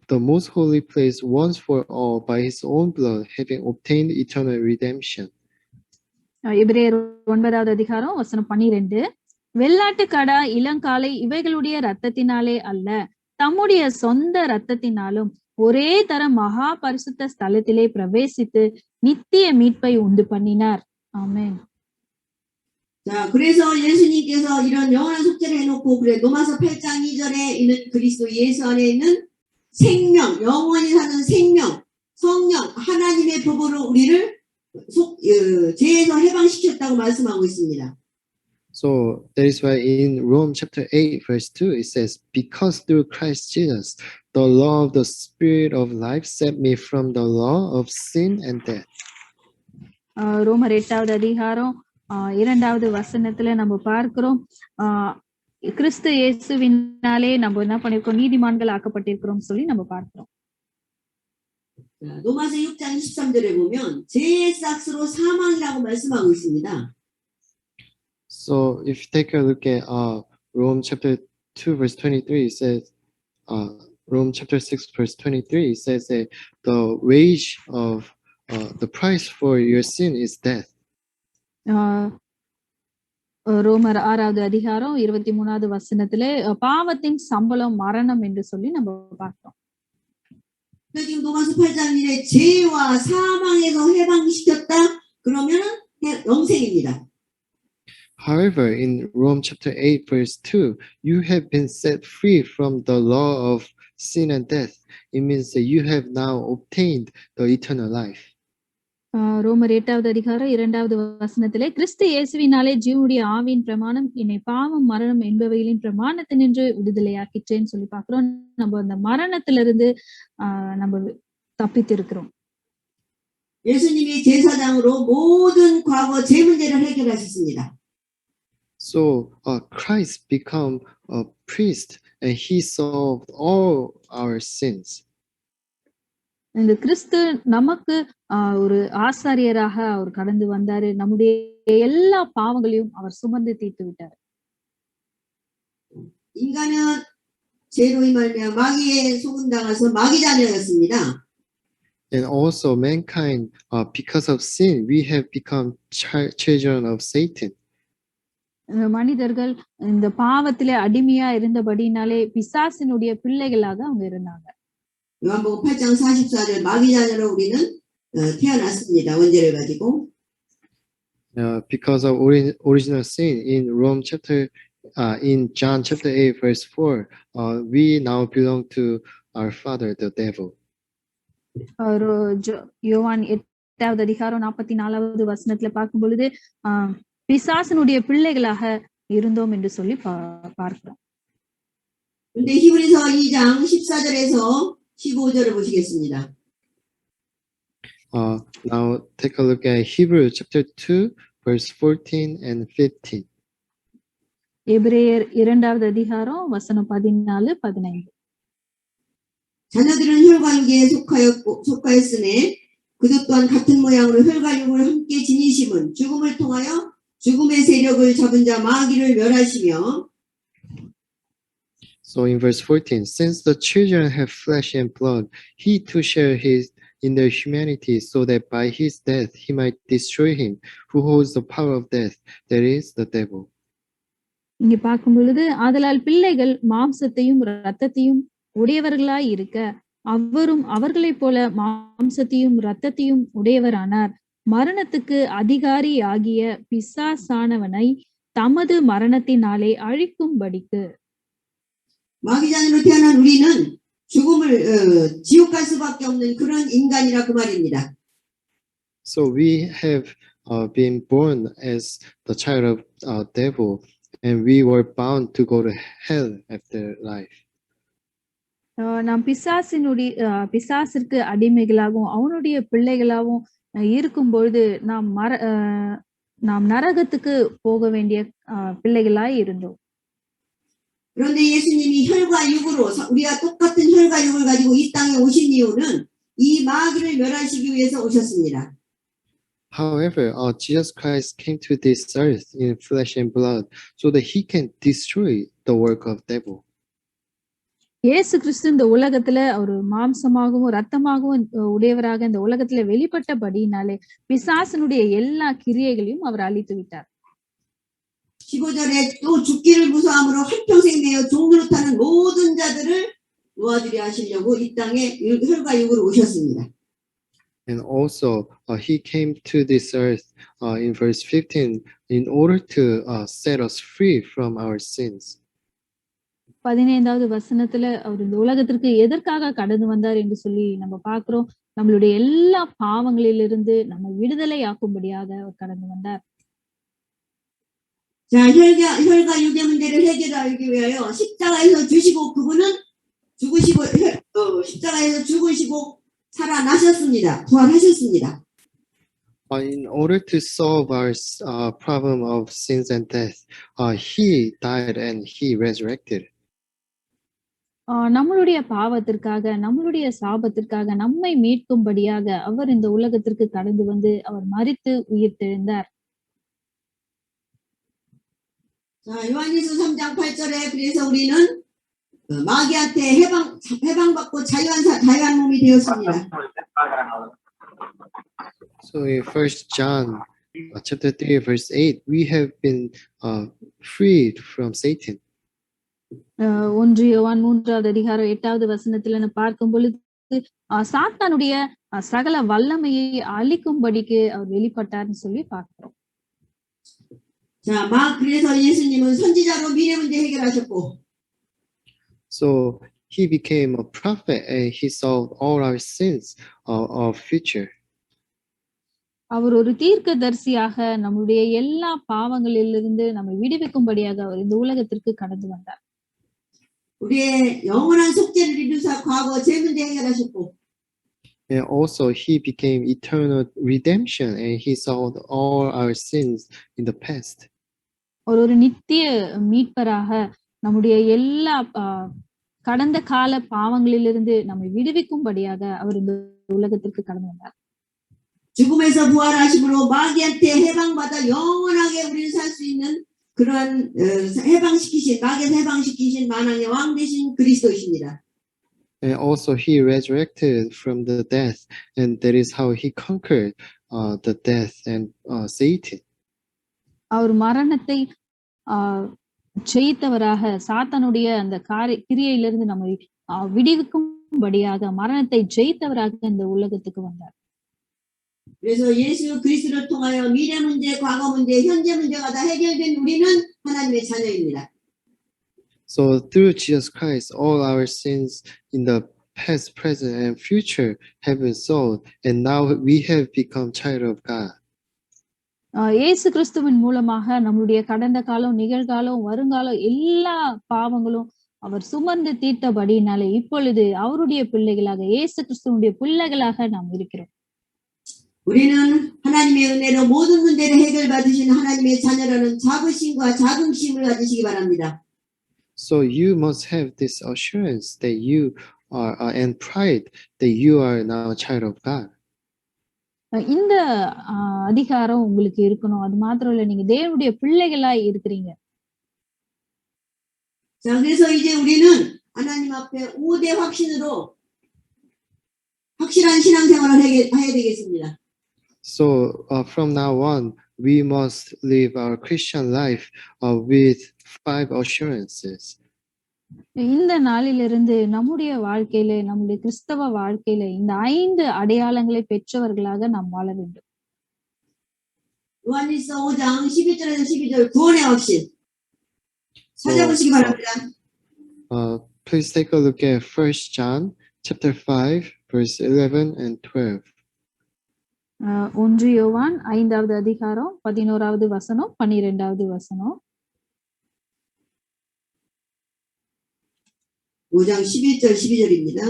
S2: the most holy place once for all by his own blood, having obtained eternal redemption.
S3: எபிரேயர் 9வது அதிகாரம் வசனம் 12, வெள்ளாட்டு கடா இளங்காளை இவைகளுடைய இரத்தத்தினாலே அல்ல தம்முடைய சொந்த இரத்தத்தினாலும் ஒரே தரம் மகா பரிசுத்த ஸ்தலத்திலே பிரவேசித்து நித்திய மீட்பை உண்டு பண்ணினார். ஆமென்.
S1: 자, 그래서 예수님께서 이런 영원한 속죄를 해놓고 그래 로마서 8장 2절에 있는 그리스도 예수 안에 있는 생명, 영원히 사는 생명, 성령, 하나님의 법으로 우리를 죄에서 해방시켰다고 말씀하고 있습니다.
S2: So that is why in Rome chapter 8 verse 2 it says, because through Christ Jesus the law of the Spirit of life set me from the law of sin and death.
S3: ரோமர் 8வது அதிகாரம் 2வது வசனத்துல நம்ம பார்க்கிறோம், கிறிஸ்து இயேசுவினாலே நம்ம என்ன பண்ணிருக்கோம், நீதிமான்கள் ஆக்கப்பட்டிருக்கிறோம் சொல்லி நம்ம பார்க்கிறோம்.
S1: 로마서 6장 23절에 보면 죄의 삭스로 사망이라고 말씀하고 있습니다.
S2: So if you take a look at Rome chapter 2 verse 23 it says, Rome chapter 6 verse 23 it says that the wage of the price for your sin is death.
S3: ரோமர் 6வது அதிகாரம் 23வது வசனத்திலே பாவத்தின் சம்பளம் மரணம் என்று சொல்லி நம்ம பார்க்கிறோம்.
S1: 지금 로마서 8장 1에 죄와 사망에서 해방시켰다 그러면은 영생입니다.
S2: However, in Rome chapter 8 verse 2, you have been set free from the law of sin and death. It means that you have now obtained the eternal life.
S3: ரோமர் 8வது அதிகாரம் 2வது வசனத்திலே கிறிஸ்து இயேசுவினாலே ஜீவனுடைய ஆவியின் பிரமாணம் என்னை பாவம் மரணம் என்பவைகளின் பிரமாணத்தினின்று விடுதலையாக்கிற்றேன்னு சொல்லி பார்க்கிறோம். நம்ம அந்த மரணத்திலிருந்து நம்ம தப்பித்திருக்கிறோம்.
S1: 예수님이 제사장으로 모든 과거 죄 문제를 해결하셨습니다.
S2: So Christ became a priest and he solved all our sins.
S3: இந்த கிறிஸ்து நமக்கு ஒரு ஆசாரியராக அவர் கடந்து வந்தாரு. நம்முடைய எல்லா பாவங்களையும் அவர் சுமந்து தீர்த்து விட்டார்.
S1: 인간은 죄로 말미암아 마귀에 속은당해서 마귀자녀였습니다.
S2: And also mankind, because of sin, we have become children of Satan.
S3: மனிதர்கள் இந்த பாவத்திலே அடிமையா இருந்தபடினாலே பிசாசினுடைய பிள்ளைகளாக அவங்க இருந்தாங்க.
S1: 요한복음 8장 44절 마귀자녀로 우리는 태어났습니다. 원죄를 가지고.
S2: Because of original sin in in John chapter 8 verse 4, we now belong to our father, the devil.
S3: யோவான் 8வது அதிகாரம் 44வது வசனத்துல பார்க்கும் பொழுது பிசாசனுடைய பிள்ளைகளாக இருந்தோம் என்று சொல்லி பார்க்கிறோம்.
S1: 근데 히브리서 2장 14절에서 15절을 보시겠습니다.
S2: Now take a look at Hebrew chapter 2 verse 14 and 15.
S3: எபிரேயர் 2வது அதிகாரம் வசனம் 14, 15.
S1: 자녀들은 혈과 육에 속하였으니 그도 또한 같은 모양으로 혈과 육을 함께 지니심은 죽음을 통하여 죽음의 세력을 잡은 자 마귀를 멸하시며.
S2: So in verse 14, since the children have flesh and blood, he too share in their humanity, so that by his death he might destroy him who holds the power of death, that is the devil.
S3: இங்க பார்க்கும் பொழுது ஆதலால் பிள்ளைகள் மாம்சத்தையும் இரத்தத்தையும் உடையவர்களாய் இருக்க அவரும் அவர்களைப் போல மாம்சத்தையும் இரத்தத்தையும் உடையவரானார். மரணத்துக்கு அதிகாரி ஆகிய பிசாசானவனை தமது மரணத்தினாலே அழிக்கும்படிக்கு.
S1: 마귀자녀로 태어난 우리는 죽음을 지옥 갈 수밖에 없는 그런 인간이라 그 말입니다.
S2: So we have been born as the child of devil, and we were bound to go to hell after life.
S3: நாம் பிசாசிற்கு அடிமைகளாகவும் அவனுடைய பிள்ளைகளாகவும் இருக்கும் பொழுது நாம் நரகத்துக்கு போக வேண்டிய பிள்ளைகளாய் இருந்தோம்.
S1: 그런데 예수님이 혈과 육으로 우리와 똑같은 혈과 육을 가지고 이 땅에 오신 이유는 이 마귀를 멸하시기 위해서 오셨습니다.
S2: However, Jesus Christ came to this earth in flesh and blood so that he can destroy the work of devil.
S3: இயேசு கிறிஸ்து இந்த உலகத்துல ஒரு மாம்சமாகவும் இரத்தமாகவும் உடையவராக இந்த உலகத்துல வெளிப்பட்டபடினாலே பிசாசனுடைய எல்லா கிரியைகளையும் அவர் அழித்து விட்டார்.
S1: 15절에 또 죽기를 무서함으로 한평생 매여 종으로 타는 모든 자들을 놓아주려 하시려고 이 땅에 혈과 육으로 오셨습니다.
S2: And also, he came to this earth in verse 15 in order to set us free from our sins.
S3: 15வது வசனத்துல அவர் இந்த உலகத்திற்கு எதற்காக கடந்து வந்தார் என்று சொல்லி நம்ம பார்க்கிறோம். நம்மளுடைய எல்லா பாவங்களிலிருந்து நம்ம விடுதலை ஆக்கும்படியாக அவர் கடந்து வந்தார்.
S1: 자, 혈과 육의 문제를 해결하기 위하여 십자가에서 주시고 그분은 죽으시고 십자가에서 죽으시고 살아나셨습니다. 부활하셨습니다.
S2: In order to solve our problem of sins and death, he died and he resurrected.
S3: நம்மளுடைய பாவத்திற்காக, நம்மளுடைய சாபத்திற்காக நம்மை மீட்கும்படியாக அவர் இந்த உலகத்திற்கு கடந்து வந்து அவர் மரித்து உயிர்த்தெழுந்தார்.
S1: 자, 요한일서 3장 8절에 그래서 우리는 마귀한테 해방받고 자유한 몸이 되었습니다.
S2: So in 1 John chapter 3 verse 8, we have been freed from Satan.
S3: 1 யோவான் 3வது அதிகாரம் 8வது வசனத்துல பார்க்கும் பொழுது சாத்தானுடைய சகல வல்லமையை அழிக்கும்படிக்கு அவர் வெளிப்பட்டார்னு சொல்லி பார்க்கிறோம்.
S1: 자, 그래서 예수님은 선지자로 미래 문제 해결하셨고.
S2: So he became a prophet and he solved all our sins of future.
S3: அவர் ஒரு தீர்க்கதரிசியாக நம்முடைய எல்லா பாவங்களிலிருந்து நம்மை விடுவிக்கும்படியாக அவர் இந்த உலகத்திற்கு கடந்து வந்தார்.
S1: 우리의 영원한 속죄를 이루사 과거 죄 문제 해결하셨고.
S2: And also he became eternal redemption and he solved all our sins in the past.
S3: ஒரு நித்திய மீட்பராக நம்முடைய எல்லா கடந்த கால பாவங்களிலிருந்து நம்மை விடுவிக்கும்படியாக அவர் இந்த உலகத்திற்கு கடந்து வந்தார்.
S1: 죽음에서 부활하심으로 마귀한테 해방받아 영원하게 우리를 살 수 있는 그런 마귀에서 해방시키신 만왕의 왕 되신 그리스도이십니다.
S2: And also he resurrected from the death, and that is how he conquered the death and Satan.
S3: அவர் மரணத்தை ஜெயித்தவராக சாத்தானுடைய அந்த கிரியையிலிருந்து நம்மை விடுவிக்கும்படியாக மரணத்தை ஜெயித்தவராக இந்த உலகத்துக்கு வந்தார்.
S1: 그래서 예수 그리스도를 통하여 미래 문제, 과거 문제, 현재 문제가 다 해결된 우리는 하나님의 자녀입니다.
S2: So through Jesus Christ, all our sins in the past, present, and future have been solved, and now we have become child of God.
S3: இயேசு கிறிஸ்துவின் மூலமாக நம்முடைய கடந்த காலம், நிகழ்காலம், வருங்காலம் எல்லா பாவங்களும் அவர் சுமந்து தீர்த்தபடினாலே இப்பொழுது அவருடைய பிள்ளைகளாக, இயேசு கிறிஸ்துவனுடைய பிள்ளைகளாக நாம் இருக்கிறோம்.
S1: 우리는 하나님의 은혜로 모든 문제를 해결받으신 하나님의 자녀라는 자부심과 자긍심을 가지시기 바랍니다.
S2: So you must have this assurance that you are and pride that you are now a child of God.
S3: இந்த அதிகாரம் உங்களுக்கு இருக்கணும். அது மாத்திரம் இல்ல, நீங்க தேவனுடைய பிள்ளைகளா இருக்கிறீங்க.
S1: 자, 그래서 이제 우리는 하나님 앞에 우대 확신으로 확실한 신앙생활을 해야 되겠습니다.
S2: So from now on, we must live our Christian life with 5 assurances.
S3: இந்த நாளிலிருந்து நம்முடைய வாழ்க்கையில, நம்முடைய கிறிஸ்தவ வாழ்க்கையில இந்த 5 அடையாளங்களை பெற்றவர்களாக நாம் வாழ வேண்டும்.
S1: 요한일서 5장 11절에서 12절 구원의 확신 찾아보시기 바랍니다.
S2: Please take a look at 1 John chapter 5 verse 11 and 12.
S3: 1 யோவான் 5வது அதிகாரம் 11வது வசனம் 12வது வசனம்.
S1: 5장 11절 12절입니다.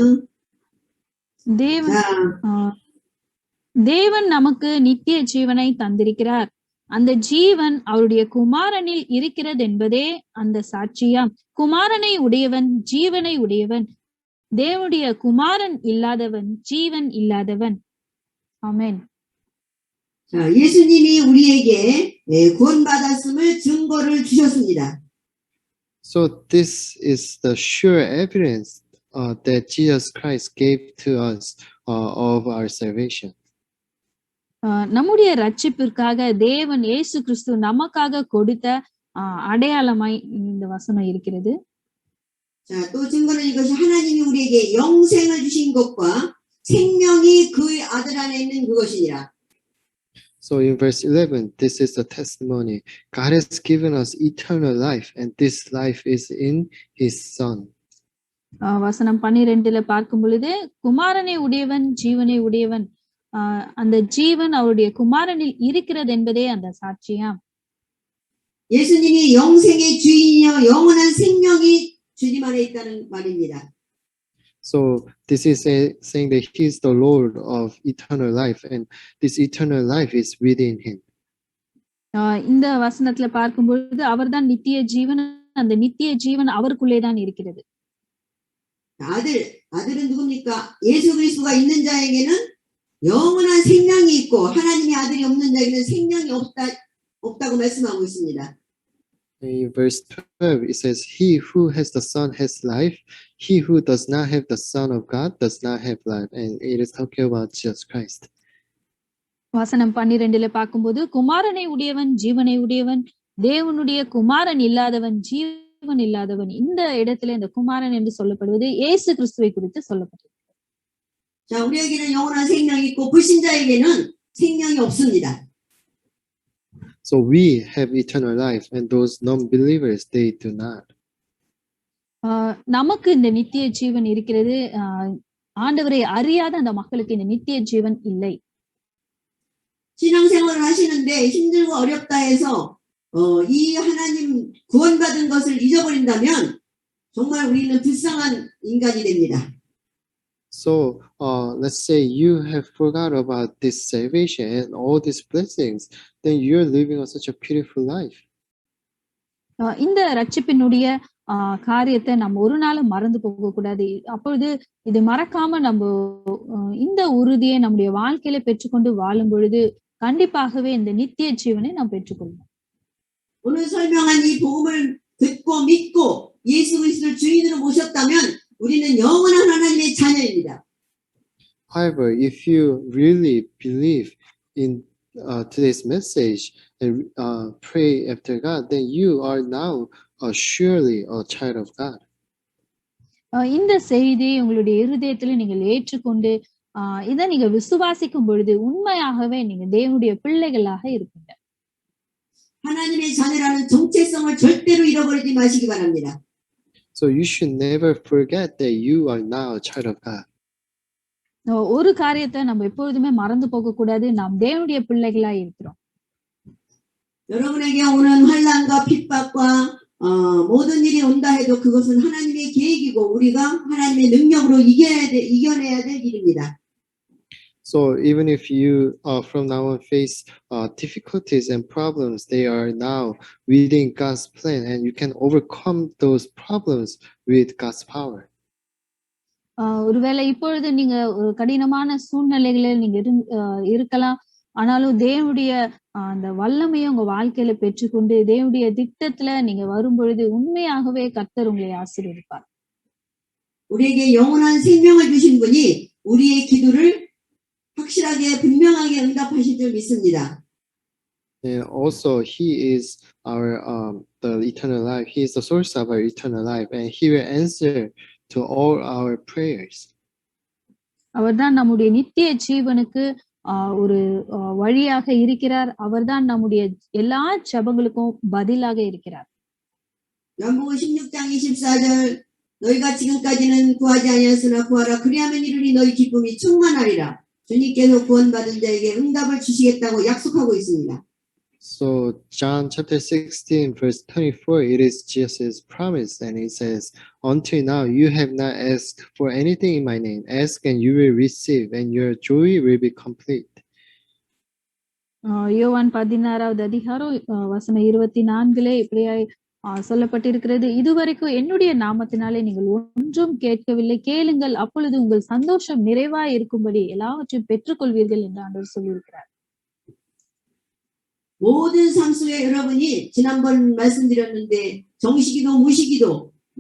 S3: தேவன் நமக்கு நித்திய ஜீவனை தந்திருக்கிறார். அந்த ஜீவன் அவருடைய குமாரனில் இருக்கிறது என்பதே அந்த சாட்சியாம். குமாரனை உடையவன் ஜீவனை உடையவன். தேவனுடைய குமாரன் இல்லாதவன் ஜீவன் இல்லாதவன். ஆமென்.
S1: 자, 예수님이 우리에게 구원받았음을 증거를 주셨습니다.
S2: So this is the sure evidence that Jesus Christ gave to us of our salvation.
S3: நம்முடைய ரட்சிப்பிற்காக தேவன் இயேசு கிறிஸ்து நமக்காக கொடுத்த அடையாளமாய் இந்த வசனம் இருக்கிறது.
S1: 자, 또 증거는 이것이 하나님이 우리에게 영생을 주신 것과 생명이 그의 아들 안에 있는 그것이니라.
S2: So in verse 11, this is the testimony. God has given us eternal life, and this life is in His Son.
S3: வசனம் 12ல பார்க்கும் பொழுது குமாரனை உடையவன் ஜீவனை உடையவன். அந்த ஜீவன் அவருடைய குமாரனில் இருக்கிறது என்பதே அந்த சாட்சியாம்.
S1: 예수님이 영생의 주인이요 영원한 생명이 주님 안에 있다는 말입니다.
S2: So this is saying that he is the Lord of eternal life, and this eternal life is within him.
S3: இந்த வசனத்துல பார்க்கும் பொழுது அவர்தான் நித்திய ஜீவன், அந்த நித்திய ஜீவன் அவருக்குள்ளேதான் இருக்கிறது.
S1: 아들은 누굽니까? 예수 그리스도가 있는 자에게는 영원한 생명이 있고 하나님의 아들이 없는 자에게는 생명이 없다고 말씀하고 있습니다.
S2: In verse 12, it says, "He who has the Son has life. He who does not have the Son of God does not have life." And it is talking about Jesus Christ.
S3: வசனம் 12ல பார்க்கும்போது, குமாரனை உடையவன் ஜீவனை உடையவன், தேவனுடைய குமாரன் இல்லாதவன் ஜீவன் இல்லாதவன். இந்த இடத்துல இந்த குமாரன் என்று சொல்லப்படுவது இயேசு கிறிஸ்துவை குறித்து சொல்லப்படுது.
S1: 자, 우리에게는 영원한 생명이 있고 불신자에게는 생명이 없습니다.
S2: So we have eternal life, and those non-believers, they do not.
S3: நமக்கு இந்த நித்திய ஜீவன் இருக்கிறது. ஆண்டவரை அறியாத அந்த மக்களுக்கு இந்த நித்திய ஜீவன் இல்லை.
S1: 신앙생활을 하시는데 힘들고 어렵다 해서 이 하나님 구원받은 것을 잊어버린다면 정말 우리는 불쌍한 인간이 됩니다.
S2: So let's say you have forgot about this salvation and all these blessings, then you're living such a beautiful life.
S3: இந்த ரட்சிப்பினுடைய காரியத்தை நம்ம ஒரு நாளும் மறந்து போக கூடாது. அப்பொழுது இது மறக்காம நம்ம இந்த உறுதியை நம்முடைய வாழ்க்கையில பெற்றுக்கொண்டு வாழும் பொழுது கண்டிப்பாகவே இந்த நித்திய ஜீவனை நாம் பெற்றுக்கொள்வோம்.
S1: 오늘 설명한 이 복음을 듣고 믿고 예수 그리스도를 주인으로 모셨다면 우리는 영원한 하나님의 자녀입니다.
S2: However, if you really believe in today's message and pray after God, then you are now surely a child of God.
S3: இந்த செய்தியை உங்களுடைய இருதயத்துல நீங்கள் ஏற்றுக்கொண்டு இதை நீங்க விசுவாசிக்கும் பொழுது உண்மையாகவே நீங்க தேவனுடைய பிள்ளைகளாக இருப்பீங்க.
S1: 하나님의 자녀라는 정체성을 절대로 잃어버리지 마시기 바랍니다.
S2: So you should never forget that you are now a child of God.
S3: ஒரு காரியத்தை நம்ம எப்பொழுதுமே மறந்து போக கூடாது. நாம் தேவனுடைய பிள்ளைகளா இருக்கிறோம்.
S1: 여러분에게 오는 환난과 핍박과 모든 일이 온다 해도 그것은 하나님의 계획이고 우리가 하나님의 능력으로 이겨내야 될 일입니다.
S2: So even if you from now on face difficulties and problems, they are now within God's plan, and you can overcome those problems with God's power.
S3: ஒருவேளை இப்பொழுது நீங்க ஒரு கடினமான சூழ்நிலைகளில் நீங்க இருக்கலாம். ஆனாலும் தேவனுடைய அந்த வல்லமையை உங்க வாழ்க்கையில பெற்றுக்கொண்டு தேவனுடைய திட்டத்துல நீங்க வரும் பொழுது உண்மையாகவே கர்த்தர் உங்களை ஆசீர்வதிப்பார்.
S1: 우리에게 영원한 생명을 주신 분이 우리의 기도를 확실하게 분명하게 응답하실 줄 믿습니다.
S2: And also, He is our the eternal life. He is the source of our eternal life, and He will answer to all our prayers.
S3: அவர்தான் நம்முடைய நித்திய ஜீவனுக்கு ஒரு வழியாக இருக்கிறார். அவர்தான் நம்முடைய எல்லா ஜெபங்களுக்கும் பதிலாக இருக்கிறார்.
S1: 요한복음 16장 24절 너희가 지금까지는 구하지 아니하였으나 구하라 그리하면 이르리 너희 기쁨이 충만하리라. 주님께서 구원받은 자에게 응답을 주시겠다고 약속하고 있습니다.
S2: So John chapter 16 verse 24, it is Jesus' promise, and it says, "Until now you have not asked for anything in my name. Ask and you will receive, and your joy will be complete."
S3: யோவான் 16வது அதிகாரம் வசனம் 24 இப்படியாய் சொல்லப்பட்டிருக்கிறது. இதுவரைக்கும் என்னுடைய நாமத்தினாலே நீங்கள் ஒன்றும் கேட்கவில்லை, கேளுங்கள், அப்பொழுது உங்கள் சந்தோஷம் நிறைவாய் இருக்கும்படி எல்லாவற்றையும் பெற்றுக்கொள்வீர்கள் என்று ஆண்டவர் சொல்லியிருக்கிறார்.
S1: 모든 삶 속에 여러분이 지난번 말씀드렸는데 정시기도 무시기도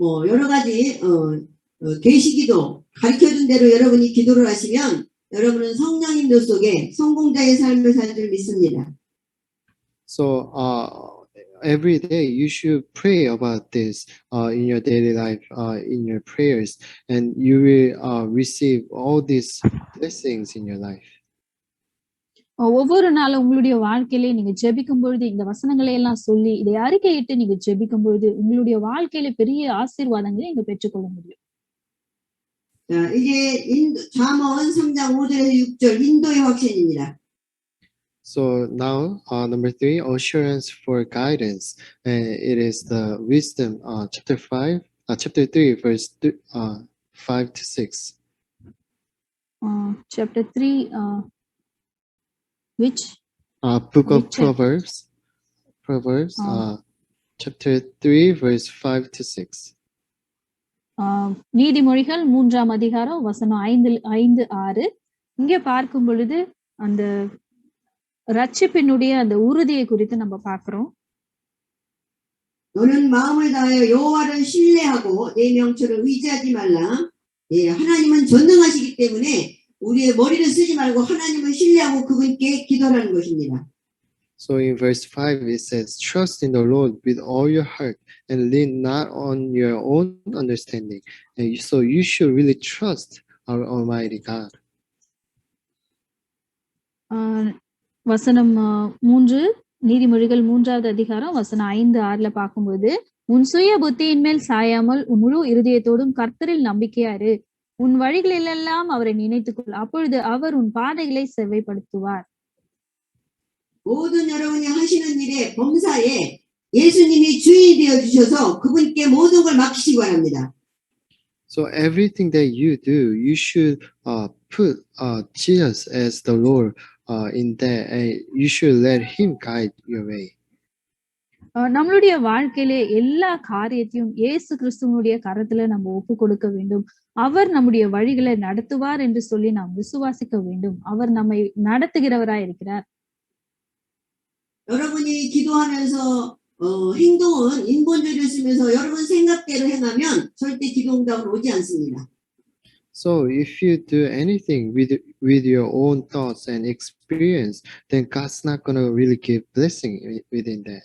S1: 뭐 여러 가지 계시기도 가르쳐준 대로 여러분이 기도를 하시면 여러분은 성령 인도 속에 성공자의 삶을 살 줄 믿습니다.
S2: So every day you should pray about this in your daily life, in your prayers, and you will receive all these blessings in your life.
S3: ஒவ்வொரு நாளும் உங்களுடைய வாழ்க்கையிலே நீங்க ஜெபிக்கும் பொழுது இந்த வசனங்களை எல்லாம் சொல்லி இதை அறிக்கையிட்டு நீங்க ஜெபிக்கும் பொழுது உங்களுடைய வாழ்க்கையில பெரிய ஆசீர்வாதங்களை நீங்க பெற்றுக்கொள்ள முடியும்.
S1: 이제 잠언 3장 5절에서 6절 인도의 확신입니다.
S2: So now, number 3, assurance for guidance, and it is the wisdom, chapter 3, verse 5 to 6.
S3: Chapter 3, which
S2: Book of
S3: Which chapter?
S2: Proverbs, chapter 3, verse 5 to 6.
S3: நீதிமொழிகள் 3ஆம் அதிகாரம் வசனம் 5-6. இங்கே பார்க்கும் பொழுது அந்த ரட்சிப்பினுடைய அந்த உறுதியை குறித்து நம்ம பார்க்கிறோம்.
S1: 너는 마음을 다하여 여호와를 신뢰하고 내 명철을 의지하지 말라. 예, 하나님은 전능하시기 때문에 우리의 머리를 쓰지 말고 하나님을 신뢰하고 그분께 기도하는 것입니다.
S2: So in verse 5 it says, trust in the Lord with all your heart and lean not on your own understanding. And so you should really trust our Almighty God.
S3: வசனம் 3, நீதிமொழிகள் 3ஆவது அதிகாரம் வசனம் 5-6 பார்க்கும்போது, உன் சுய புத்தியின் மேல் சாயாமல் உன் முழு இருதயத்தோடும் கர்த்தரில் நம்பிக்கையாரு, உன் வழிகளிலெல்லாம் அவரை நினைத்துக்கொள், அப்பொழுது அவர் உன் பாதைகளை செவ்வைப்படுத்துவார்.
S1: 모든 여러분이 하시는 일에 범사에 예수님이 주인이 되어 주셔서 그분께 모든 걸 맡기시기 바랍니다.
S2: So everything that you do, you should put Jesus as the Lord in that, and you should let Him guide your way.
S3: நம்மளுடைய வாழ்க்கையிலே எல்லா காரியத்தையும் இயேசு கிறிஸ்துவனுடைய கரத்துல நம்ம ஒப்பு கொடுக்க வேண்டும். அவர் நம்முடைய வழிகளை நடத்துவார் என்று சொல்லி நாம் விசுவாசிக்க வேண்டும். அவர் நம்மை நடத்துகிறவராய் இருக்கிறார்.
S1: 여러분이 기도하면서 행동은 인본주의를 쓰면서 여러분 생각대로 행하면 절대 기도 응답은 오지 않습니다.
S2: So if you do anything with your own thoughts and experience, then God's not going to really give blessing within that.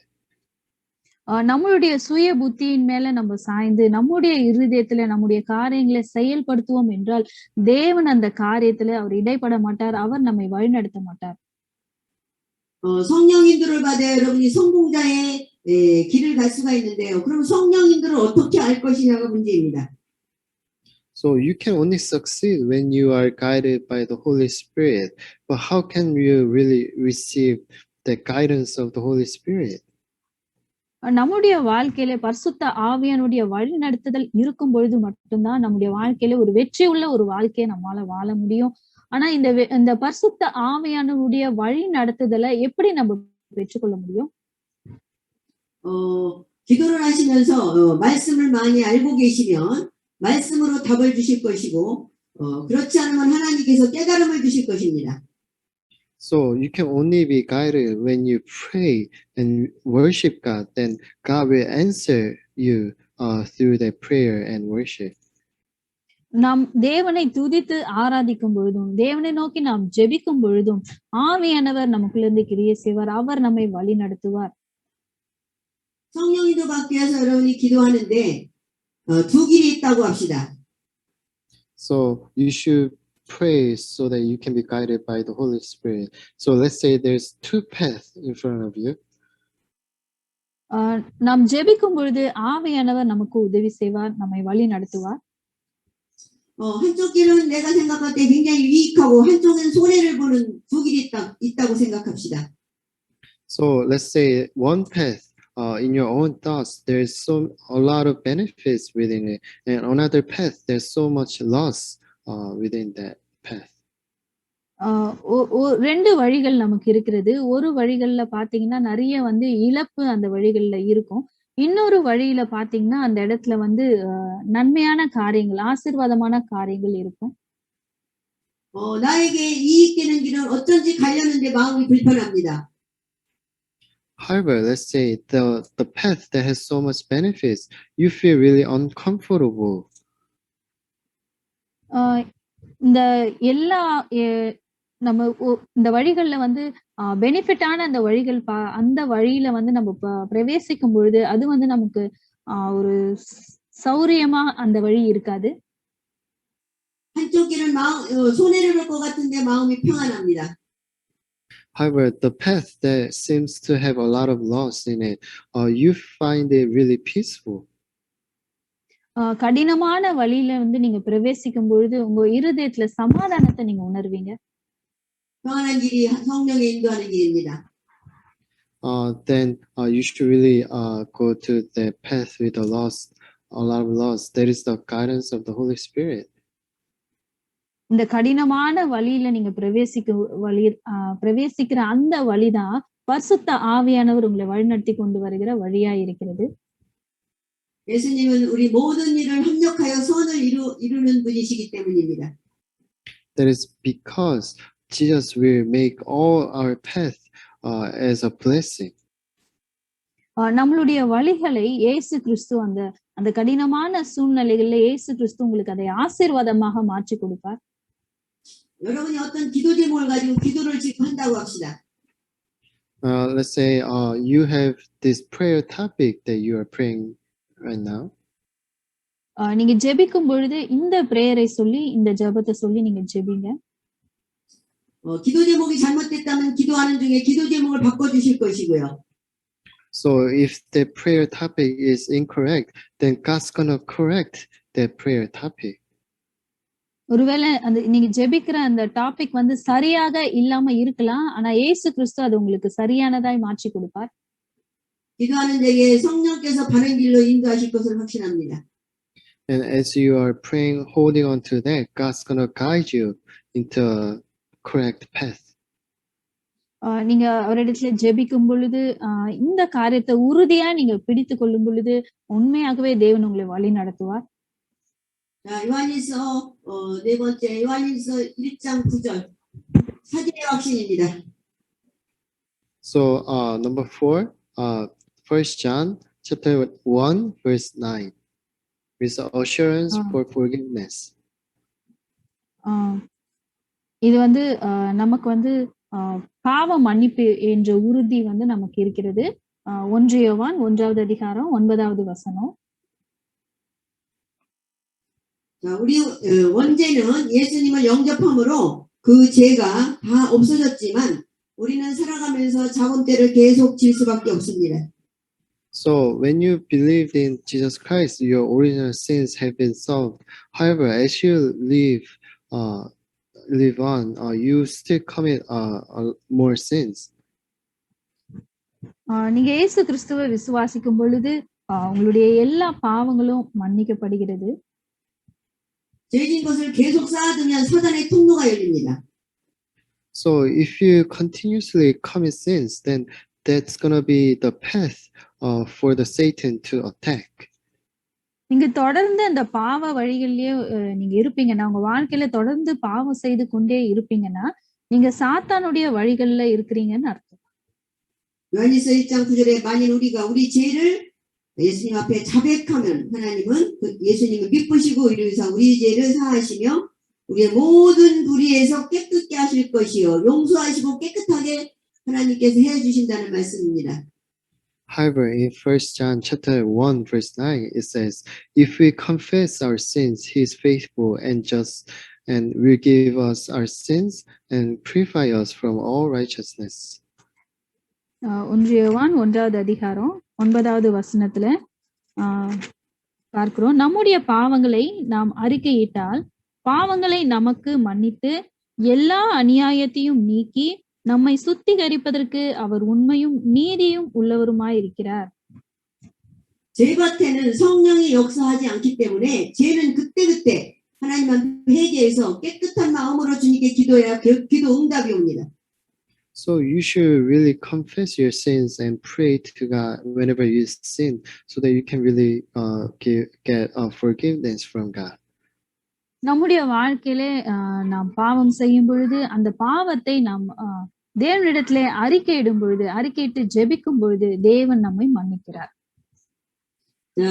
S3: நம்மளுடைய சுய புத்தியின் மேல நம்ம சாய்ந்து நம்முடைய இருதயத்துல நம்முடைய காரியங்களை செயல்படுத்துவோம் என்றால் தேவன் அந்த காரியத்துல அவர் இடைப்பட மாட்டார், அவர் நம்மை வழிநடத்த மாட்டார்.
S1: 성령 인도를 받아 여러분이 성공자의 길을 갈 수가 있는데요. 그럼 성령 인도를 어떻게 알 것이냐가 문제입니다.
S2: So you can only succeed when you are guided by the Holy Spirit. But how can you really receive the guidance of the Holy Spirit?
S3: நம்முடைய வாழ்க்கையில பரிசுத்த ஆவியானுடைய வழி நடத்துதல் இருக்கும் பொழுது மட்டும்தான் நம்முடைய வாழ்க்கையில ஒரு வெற்றி உள்ள ஒரு வாழ்க்கையை நம்மால வாழ முடியும். ஆனா இந்த பரிசுத்த ஆவியானுடைய வழி நடத்துதலை எப்படி நம்ம பெற்றுக்கொள்ள முடியும்?
S1: 기도를 하시면서 말씀을 많이 알고 계시면 말씀으로 답을 주실 것이고 그렇지 않으면 하나님께서 깨달음을 주실 것입니다.
S2: So you can only be guided when you pray and worship God. Then God will answer you through that prayer and worship.
S3: நாம் தேவனை துதித்து ஆராதிக்கும் பொழுதும் தேவனை நோக்கி நாம் ஜெபிக்கும் பொழுதும் ஆவியானவர் நமக்குள்ளிருந்து கிரியை செய்வார், அவர் நம்மை வழி நடத்துவார்.
S1: 성령님도 받기 위해서 여러분이 기도하는데 두 길이 있다고 합시다.
S2: So you should pray so that you can be guided by the Holy Spirit. So let's say there's two paths in front of you.
S3: நாம் ஜெபிக்கும் பொழுது ஆவியானவர் நமக்கு உதவி செய்வார், நம்மை வழி நடத்துவார்.
S1: 한쪽 길은 내가 생각할 때 굉장히 유익하고 한쪽은 손해를 보는 두 길이 있다고 생각합시다.
S2: So let's say one path in your own thoughts, there's a lot of benefits within it, and another path, there's so much loss within that path.
S3: ரெண்டு வழிகள் நமக்கு இருக்கிறது. ஒரு வழிகள்ல பாத்தீங்கன்னா நிறைய இழப்பு அந்த வழிகள்ல இருக்கும். இன்னொரு வழியில பாத்தீங்கன்னா அந்த இடத்துல நன்மையான காரியங்கள், ஆசீர்வாதமான காரியங்கள் இருக்கும்.
S1: 나에게 이익 되는 길은 어쩐지 가려는데 마음이 불편합니다.
S2: However, let's say the path that has so much benefits, you feel really uncomfortable.
S3: இந்த எல்லா நம்ம இந்த வழிகள்ல பெனிஃபிட்டான அந்த வழிகள் அந்த வழியில நம்ம பிரவேசிக்கும் பொழுது அது நமக்கு ஒரு சௌரியமா அந்த வழி இருக்காது.
S1: 한쪽 길은 손해를 볼 것 같은데 마음이 평안합니다.
S2: However, the path that seems to have a lot of loss in it, you find it really peaceful.
S3: கடினமான வழியில நீங்க பிரவேசிக்கும் பொழுது உங்க இருதயத்துல சமாதானத்தை நீங்க உணர்வீங்க.
S1: 평안한 길이 성령의 인도하는 길입니다.
S2: then you should really go to the path with a lot of laws. That is the guidance of the Holy Spirit.
S3: இந்த கடினமான வழியில நீங்க பிரவேசிக்கிற அந்த வழிதான் பரிசுத்த ஆவியானவர் உங்களை வழிநடத்தி கொண்டு வருகிற வழியா இருக்கிறது.
S1: 예수님은 우리 모든 일을 합력하여 선을 이루는 분이시기 때문입니다.
S2: That is because Jesus will make all our path as a blessing.
S3: நம்மளுடைய வழிகளை இயேசு கிறிஸ்து அந்த கடினமான சூழ்நிலைகள்ல இயேசு கிறிஸ்து உங்களுக்கு அதை ஆசீர்வாதமாக மாற்றி கொடுப்பார்.
S1: 여러분이 어떤 기도 제목을 가지고 기도를 지금 한다고 합시다.
S2: Let's say you have this prayer topic that you are praying right now.
S3: நீங்க ஜெபிக்கும் பொழுது இந்த பிரேயரை சொல்லி இந்த ஜெபத்தை சொல்லி நீங்க ஜெபிங்க.
S1: 기도 제목이 잘못됐다면 기도하는 중에 기도 제목을 바꿔주실 것이고요.
S2: So if the prayer topic is incorrect, then God's gonna correct that prayer topic.
S3: ஒருவேளை நீங்க ஜெபிக்கிற அந்த டாபிக் சரியாக இல்லாம இருக்கலாம், ஆனா இயேசு கிறிஸ்து அது உங்களுக்கு சரியானதாய் மாற்றி கொடுப்பார்.
S1: 기도하는 자에게 성령께서 바른 길로 인도하실 것을 확신합니다.
S2: And as you are praying, holding on to that, God's gonna guide you into a correct path.
S3: நீங்க அவரிடத்துல ஜெபிக்கும் பொழுது இந்த காரியத்தை உறுதியா நீங்க பிடித்து கொள்ளும் பொழுது உண்மையாகவே தேவன் உங்களை வழி நடத்துவார்.
S1: 요한일서 네 번째 요한일서 1장 9절 사제의 확신입니다.
S2: So number 4, 1 John chapter 1 verse 9 with assurance for forgiveness.
S3: இது நமக்கு பாவ மன்னிப்பு என்ற உறுதி நமக்கு இருக்கிறது. 1 யோவான் 1வது அதிகாரம் 9வது வசனம்.
S1: 우리 원죄는 예수님을 영접함으로 그 죄가 다 없어졌지만 우리는 살아가면서 잡음죄를 계속 질 수밖에 없습니다.
S2: So when you believed in Jesus Christ, your original sins have been solved. However, as you live on, you still commit more sins.
S3: நீங்க இயேசு கிறிஸ்துவை விசுவாசிக்கும் பொழுது உங்களுடைய எல்லா பாவங்களும் மன்னிக்கப்படுகிறது.
S1: 죄진 것을 계속 쌓아두면 사단의 통로가 열립니다.
S2: So if you continuously commit sins, then that's gonna be the path for the Satan to attack.
S3: நீங்க தொடர்ந்து அந்த பாவ வழிகளிலேயே நீங்க இருப்பீங்கன்னா, உங்க வாழ்க்கையில தொடர்ந்து பாவம் செய்து கொண்டே இருப்பீங்கன்னா, நீங்க சாத்தானுடைய வழிகள்ல இருக்கிறீங்கன்னு அர்த்தம்.
S1: 요한일서 1장 9절에 만일 우리가 우리 죄를 예수님 앞에 자백하면 하나님은 예수님을 기쁘시고 이루사 우리 죄를 사하시며 우리의 모든 불의에서 깨끗게 하실 것이요 용서하시고 깨끗하게 하나님께서 해주신다는 말씀입니다.
S2: However, in 1 John chapter 1 verse 9, it says, if we confess our sins, he is faithful and just and will give us our sins and purify us from all righteousness.
S3: 1 யோவான் 1வது அதிகாரம் 9வது வசனத்துல பார்க்கிறோம், நம்முடைய பாவங்களை நாம் அறிக்கையிட்டால் பாவங்களை நமக்கு மன்னித்து எல்லா அநியாயத்தையும் நீக்கி நம்மை சுத்திகரிப்பதற்கு அவர் உண்மையும் நீதியும் உள்ளவருமாயிருக்கிறார்.
S1: 죄밭에는 성령이 역사하지 않기 때문에 죄는 그때그때 하나님한테 회개해서 깨끗한 마음으로 주님께 기도해야 기도 응답이 옵니다.
S2: So you should really confess your sins and pray to God whenever you sin, so that you can really get forgiveness from God.
S3: நம்முடைய வாழ்க்கையிலே நாம் பாவம் செய்யும் பொழுது அந்த பாவத்தை நாம் தேவனிடத்திலே அறிக்கையிடும் பொழுது, அறிக்கையிட்டு ஜெபிக்கும் பொழுது தேவன் நம்மை மன்னிக்கிறார்.
S1: 자,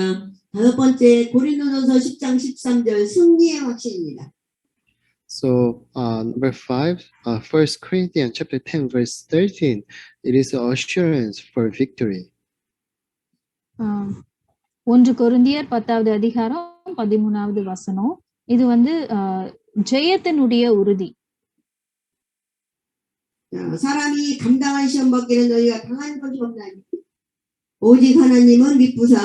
S1: 다섯 번째 고린도전서 10장 13절 승리의 확신입니다.
S2: So number 5, 1 Corinthians chapter 10 verse 13, it is assurance for victory.
S3: 1 கொரிந்தியர் 10வது அதிகாரம் 13வது வசனம். இது ஜெயத்தினுடைய உறுதி.
S1: 사람이 감당할 시험 받기는 너희가 당한 것이 없나니 오직 하나님은 미쁘사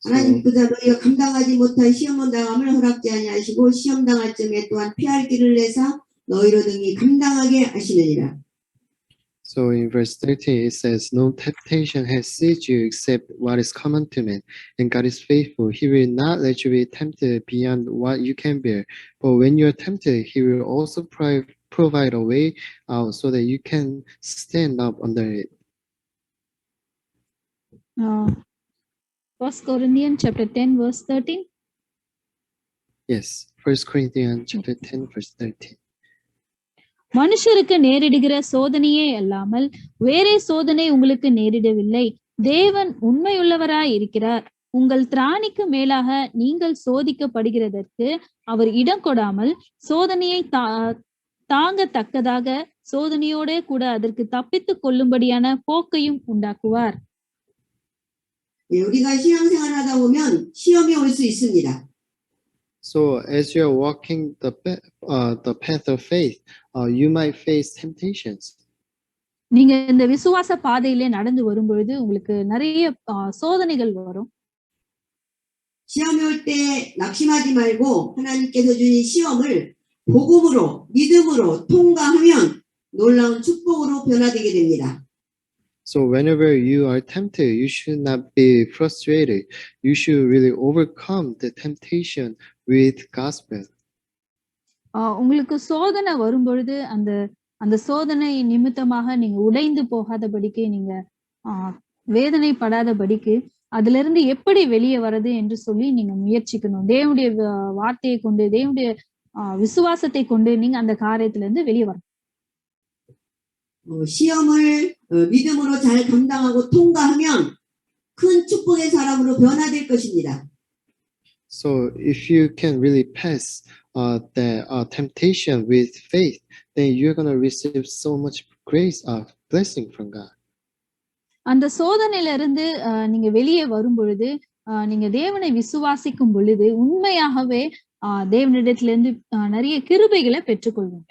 S1: 하나님께서 너희가 감당하지 못할 시험 당함을 허락지 아니하시고 시험 당할 쯤에 또한 피할 길을 내사 너희로 등이 감당하게 하시느니라.
S2: So in verse 13 it says, "No temptation has seized you except what is common to man, and God is faithful. He will not let you be tempted beyond what you can bear. But when you are tempted, He will also provide a way out so that you can stand up under it."
S3: First Corinthians chapter 10 verse 13.
S2: Yes, 1 Corinthians chapter 10 verse 13.
S3: மனுஷருக்கு நேரிடுகிற சோதனையே அல்லாமல் வேறே சோதனை உங்களுக்கு நேரிடவில்லை. தேவன் உண்மையுள்ளவராய் இருக்கிறார். உங்கள் திராணிக்கு மேலாக நீங்கள் சோதிக்கப்படுகிறதற்கு அவர் இடம் கொடாமல் சோதனையை தாங்கத்தக்கதாக சோதனையோட கூட அதற்கு தப்பித்துக் கொள்ளும்படியான போக்கையும் உண்டாக்குவார்.
S1: 우리가 신앙생활하다 보면 시험이 올 수 있습니다.
S2: So as you are walking the path of faith, you might face temptations.
S3: நீங்க இந்த விசுவாச பாதையிலே நடந்து வரும் பொழுது உங்களுக்கு நிறைய சோதனைகள் வரும்.
S1: 시험이 올 때 낙심하지 말고 하나님께서 주신 시험을 복음으로 믿음으로 통과하면 놀라운 축복으로 변화되게 됩니다.
S2: So whenever you are tempted, you should not be frustrated. You should really overcome the temptation with gospel.
S3: உங்களுக்கு சோதனை வரும் பொழுது அந்த சோதனை நிமித்தமாக நீங்க உடைந்து போகாதபடிக்கு நீங்க வேதனைப்படாதபடிக்கு அதுல இருந்து எப்படி வெளியே வர்றது என்று சொல்லி நீங்க முயற்சிக்கணும். தேவனுடைய வார்த்தையை கொண்டு தேவனுடைய விசுவாசத்தை கொண்டு நீங்க அந்த காரியத்துல இருந்து வெளியே வரணும்.
S1: 시험을 믿음으로 잘 감당하고 통과하면 큰 축복의 사람으로 변화될 것입니다.
S2: So if you can really pass the temptation with faith, then you're going to receive so much grace of blessing from God.
S3: அந்த சோதனையில இருந்து நீங்க வெளியே வரும் பொழுது நீங்க தேவனை விசுவாசிக்கும் பொழுது உண்மையாகவே தேவனிடத்திலிருந்து நிறைய கிருபைகளை பெற்றுக்கொள்வீங்க.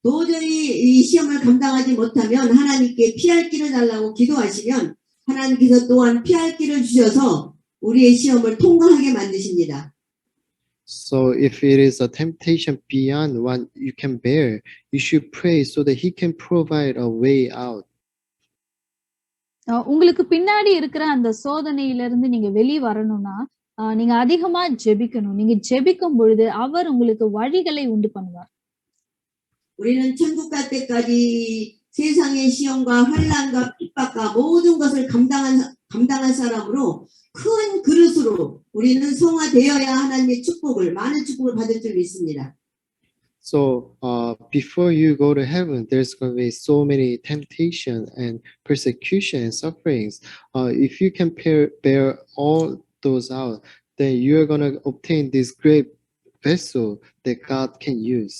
S1: 도저히 이 시험을 감당하지 못하면 하나님께 피할 길을 달라고 기도하시면 하나님께서 또한 피할 길을 주셔서 우리의 시험을 통과하게 만드십니다.
S2: So if it is a temptation beyond what you can bear, you should pray so that He can provide a way out.
S3: உங்களுக்கு பின்னாடி இருக்கிற அந்த சோதனையில இருந்து நீங்க வெளியே வரணும்னா நீங்க அதிகமா ஜெபிக்கணும். நீங்க ஜெபிக்கும் பொழுது அவர் உங்களுக்கு வழிகளை உண்டு பண்ணுவார்.
S1: 우리는 천국 갈 때까지 세상의 시험과 환난과 핍박과 모든 것을 감당한 사람으로 큰 그릇으로 우리는 성화되어야 하나님의 축복을 많은 축복을 받을 줄 믿습니다.
S2: So before you go to heaven, there's going to be so many temptation and persecution and sufferings. If you can bear all those out, then you're going to obtain this great vessel that God can use.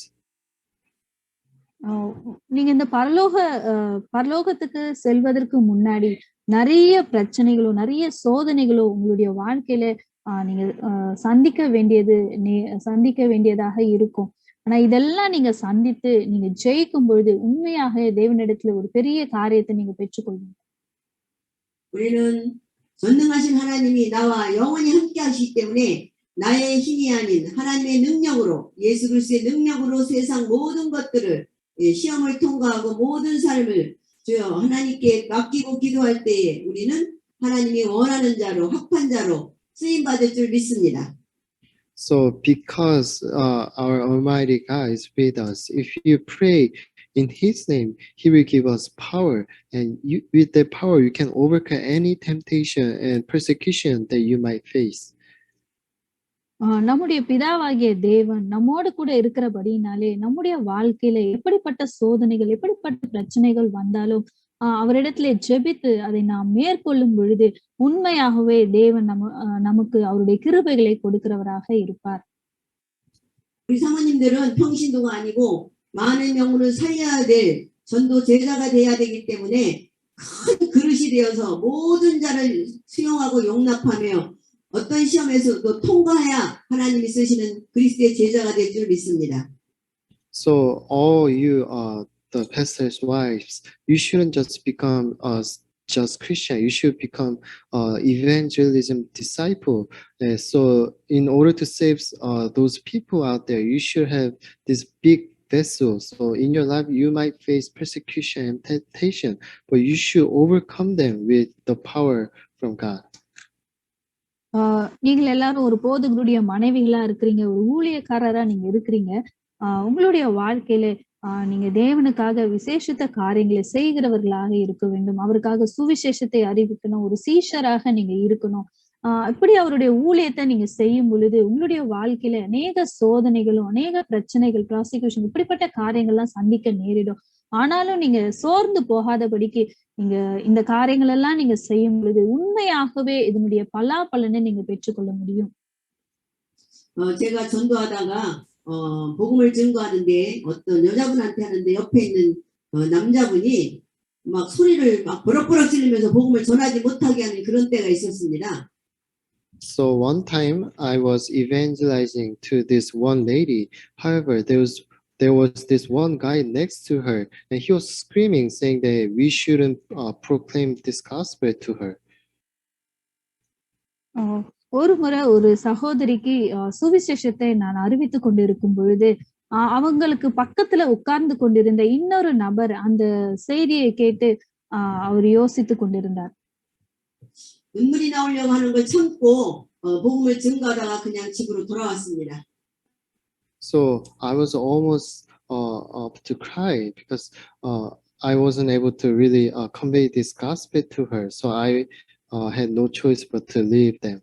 S3: நீங்க இந்த பரலோகத்துக்கு செல்வதற்கு முன்னாடி நிறைய பிரச்சனைகளோ நிறைய சோதனைகளோ உங்களுடைய வாழ்க்கையில நீங்க சந்திக்க வேண்டியதாக இருக்கும். ஆனா இதெல்லாம் நீங்க சந்தித்து நீங்க ஜெயிக்கும் பொழுது உண்மையாக தேவனிடத்துல ஒரு பெரிய காரியத்தை நீங்க பெற்றுக்கொள்வீங்க.
S1: 우리는 전능하신 하나님이 나와 영원히 함께 하시기 때문에 나의 힘이 아닌 하나님의 능력으로 예수 그리스도의 능력으로 세상 모든 것들을 시험을 통과하고 모든 삶을 주여 하나님께 맡기고 기도할 때에 우리는 하나님이 원하는 자로 합한 자로 쓰임 받을 줄 믿습니다.
S2: So because our Almighty God is with us, if you pray in His name, He will give us power, and with that power you can overcome any temptation and persecution that you might face.
S3: நம்முடைய பிதாவாகிய தேவன் நம்மோடு கூட இருக்கிறபடினாலே நம்முடைய வாழ்க்கையில எப்படிப்பட்ட சோதனைகள் எப்படிப்பட்ட பிரச்சனைகள் வந்தாலும் அவரிடத்திலே ஜெபித்து அதை நாம் மேற்கொள்ளும் பொழுது உண்மையாகவே தேவன் நமக்கு அவருடைய கிருபைகளை கொடுக்கிறவராக இருப்பார்.
S1: 우리 사모님들은 평신도가 아니고 많은 영혼을 살려야 될 전도 제자가 돼야 되기 때문에 큰 그릇이 되어서 모든 자를 수용하고 용납하며 어떤 시험에서도 통과해야 하나님이 쓰시는 그리스도의 제자가 될 줄 믿습니다.
S2: So all you the pastors' wives, you shouldn't just become just Christian. You should become evangelism disciple. So in order to save those people out there, you should have this big vessel. So in your life, you might face persecution and temptation, but you should overcome them with the power from God.
S3: நீங்கள் எல்லாரும் ஒரு போதகருடைய மனைவிகளா இருக்கிறீங்க, ஒரு ஊழியக்காரரா நீங்க இருக்கிறீங்க. உங்களுடைய வாழ்க்கையில நீங்க தேவனுக்காக விசேஷித்த காரியங்களை செய்கிறவர்களாக இருக்க வேண்டும். அவருக்காக சுவிசேஷத்தை அறிவிக்கணும். ஒரு சீஷராக நீங்க இருக்கணும். இப்படி அவருடைய ஊழியத்தை நீங்க செய்யும் பொழுது உங்களுடைய வாழ்க்கையில அநேக சோதனைகளும் அநேக பிரச்சனைகள், ப்ராசிக்யூஷன் இப்படிப்பட்ட காரியங்கள்லாம் சந்திக்க நேரிடும். ஆனாலும் நீங்க சோர்ந்து போகாதபடிக்கு நீங்க இந்த காரியங்கள் எல்லாம் நீங்க செய்யும் பொழுது உண்மையாகவே இதனுடைய பலாபலனை நீங்க பெற்றுக்கொள்ள முடியும்.
S1: 제가 전도하다가 복음을 증거하는데 어떤 여자분한테 하는데 옆에 있는 남자분이 막 소리를 막 버럭버럭 지르면서 복음을 전하지 못하게 하는 그런 때가 있었습니다.
S2: So one time I was evangelizing to this one lady. However, there was this one guy next to her, and he was screaming, saying that we shouldn't proclaim this gospel to her.
S3: ஒரு முறை ஒரு சகோதரிக்கு சுவிசேஷத்தை நான் அறிவித்துக் கொண்டிருக்கும் பொழுது அவங்களுக்கு பக்கத்துல உட்கார்ந்து கொண்டிருந்த இன்னொரு நபர் அந்த செய்தியை கேட்டு அவர் யோசித்துக் கொண்டிருந்தார்.
S1: 눈물이 나오려고 하는 걸 참고 복음을 증거하다가 그냥 집으로 돌아왔습니다.
S2: So I was almost up to cry because I wasn't able to really convey this gospel to her. So I had no choice but to leave them.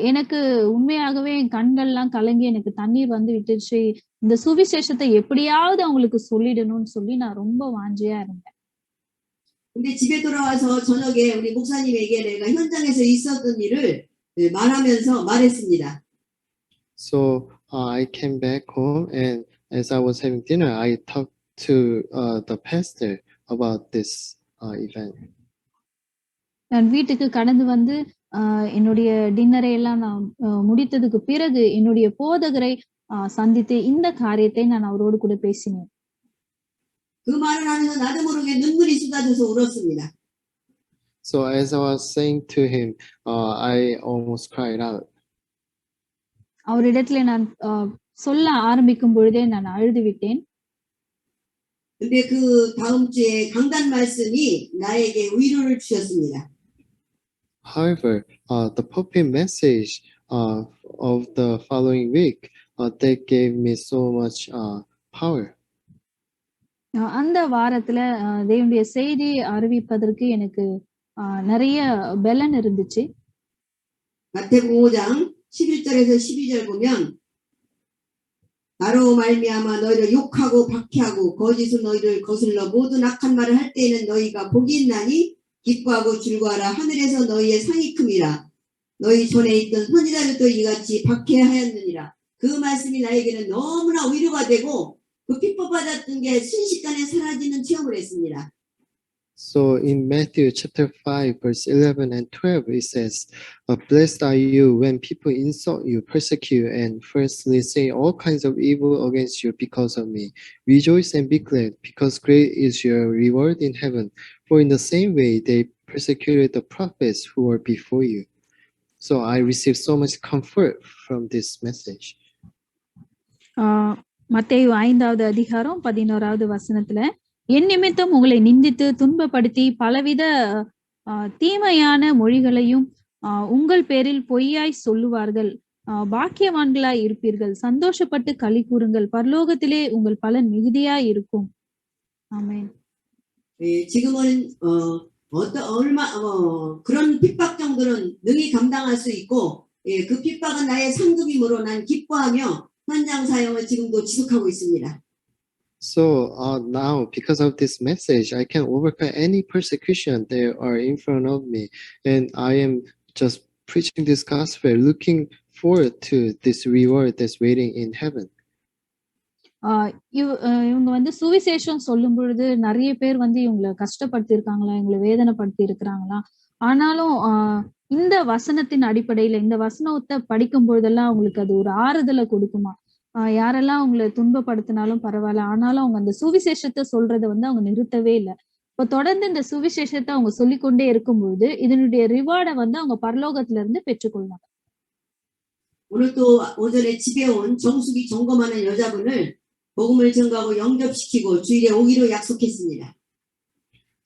S3: எனக்கு உண்மையாகவே என் கண்கள்லாம் கலங்கி எனக்கு தண்ணீர் வந்து விட்டுச்சு. இந்த சுவிசேஷத்தை எப்படியாவது அவங்களுக்கு சொல்லிடணும்னு சொல்லி நான் ரொம்ப வாஞ்சியா இருந்தேன்.
S1: 근데 집에 돌아와서 저녁에 우리 목사님에게 내가 현장에서 있었던 일을 말하면서 말했습니다.
S2: So I came back home, and as I was having dinner, I talked to the pastor about this event.
S3: நான் வீட்டுக்கு கடந்து வந்து என்னுடைய டின்னரை எல்லாம் நான் முடித்ததுக்கு பிறகு என்னுடைய போதகரை சந்தித்து இந்த காரியத்தை நான் அவரோடு கூட பேசினேன்.
S1: 그 말을 하면서 나도 모르게 눈물이 쏟아져서 울었습니다.
S2: So as I was saying to him, I almost cried out.
S3: அவரிடத்துல நான் சொல்ல ஆரம்பிக்கும் பொழுதே நான் அழுது விட்டேன்.
S1: 근데 그 다음 주에 강단 말씀이 나에게 위로를 주셨습니다.
S2: However, the pulpit message of the following week that gave me so much power.
S3: அந்த வாரத்துல தேவனுடைய செய்தியை அறிவிப்பதற்கு எனக்கு நிறைய பலன் இருந்துச்சு.
S1: 마태복음 5장 11절에서 12절 보면 나로 말미암아 너희를 욕하고 박해하고 거짓으로 너희를 거슬러 모든 악한 말을 할 때에는 너희가 복이 있나니 기뻐하고 즐거워하라. 하늘에서 너희의 상이 큼이라. 너희 전에 있던 선지자들도 이같이 박해하였느니라. 그 말씀이 나에게는 너무나 위로가 되고 그 핍박받았던 게 순식간에 사라지는 체험을 했습니다.
S2: So in Matthew chapter 5 verse 11 and 12 it says, blessed are you when people insult you, persecute, and falsely say all kinds of evil against you because of me. Rejoice and be glad, because great is your reward in heaven. For in the same way they persecuted the prophets who were before you. So I received so much comfort from this message.
S3: மத்தேயு 5வது அதிகாரம் 11வது வசனத்துல, என் நிமித்தம் உங்களை நிந்தித்து துன்பப்படுத்தி பலவித தீமையான மொழிகளையும் உங்கள் பேரில் பொய்யாய் சொல்லுவார்கள். பாக்கியவான்களாய் இருப்பீர்கள். சந்தோஷப்பட்டு களி கூறுங்கள். பரலோகத்திலே உங்கள் பலன் மிகுதியாய் இருக்கும். ஆமென்.
S1: 지금은 그런 핍박 정도는 능히 감당할 수 있고, 그 핍박은 나의 상급이므로 난 기뻐하며 현장 사역을 지금도 지속하고 있습니다.
S2: So now, because of this message, I can overcome any persecution that are in front of me, and I am just preaching this gospel, looking forward to this reward that's waiting in heaven.
S3: இவங்க வந்து சுவிசேஷம் சொல்லும் பொழுது நிறைய பேர் வந்து இவங்களை கஷ்டப்படுத்தி இருக்காங்களா, இவங்களை வேதனைப்படுத்தி இருக்கிறாங்களா. ஆனாலும் இந்த வசனத்தின் அடிப்படையில இந்த வசனத்தை படிக்கும் பொழுதெல்லாம் அவங்களுக்கு அது ஒரு ஆறுதலை கொடுக்குமா. யாரெல்லாம் அவங்களை துன்பப்படுத்தினாலும் பரவாயில்ல, ஆனாலும் அவங்க அந்த சுவிசேஷத்தை சொல்றதை வந்து அவங்க நிறுத்தவே இல்லை. இப்ப தொடர்ந்து இந்த சுவிசேஷத்தை அவங்க சொல்லிக்கொண்டே இருக்கும்பொழுது இதனுடைய ரிவார்டை வந்து அவங்க பரலோகத்துல இருந்து பெற்றுக்கொள்வாங்க.
S1: 오늘 또 오전에 집에 온 정수기 점검하는 여자분을 복음을 전가하고 영접시키고 주일에 오기로 약속했습니다.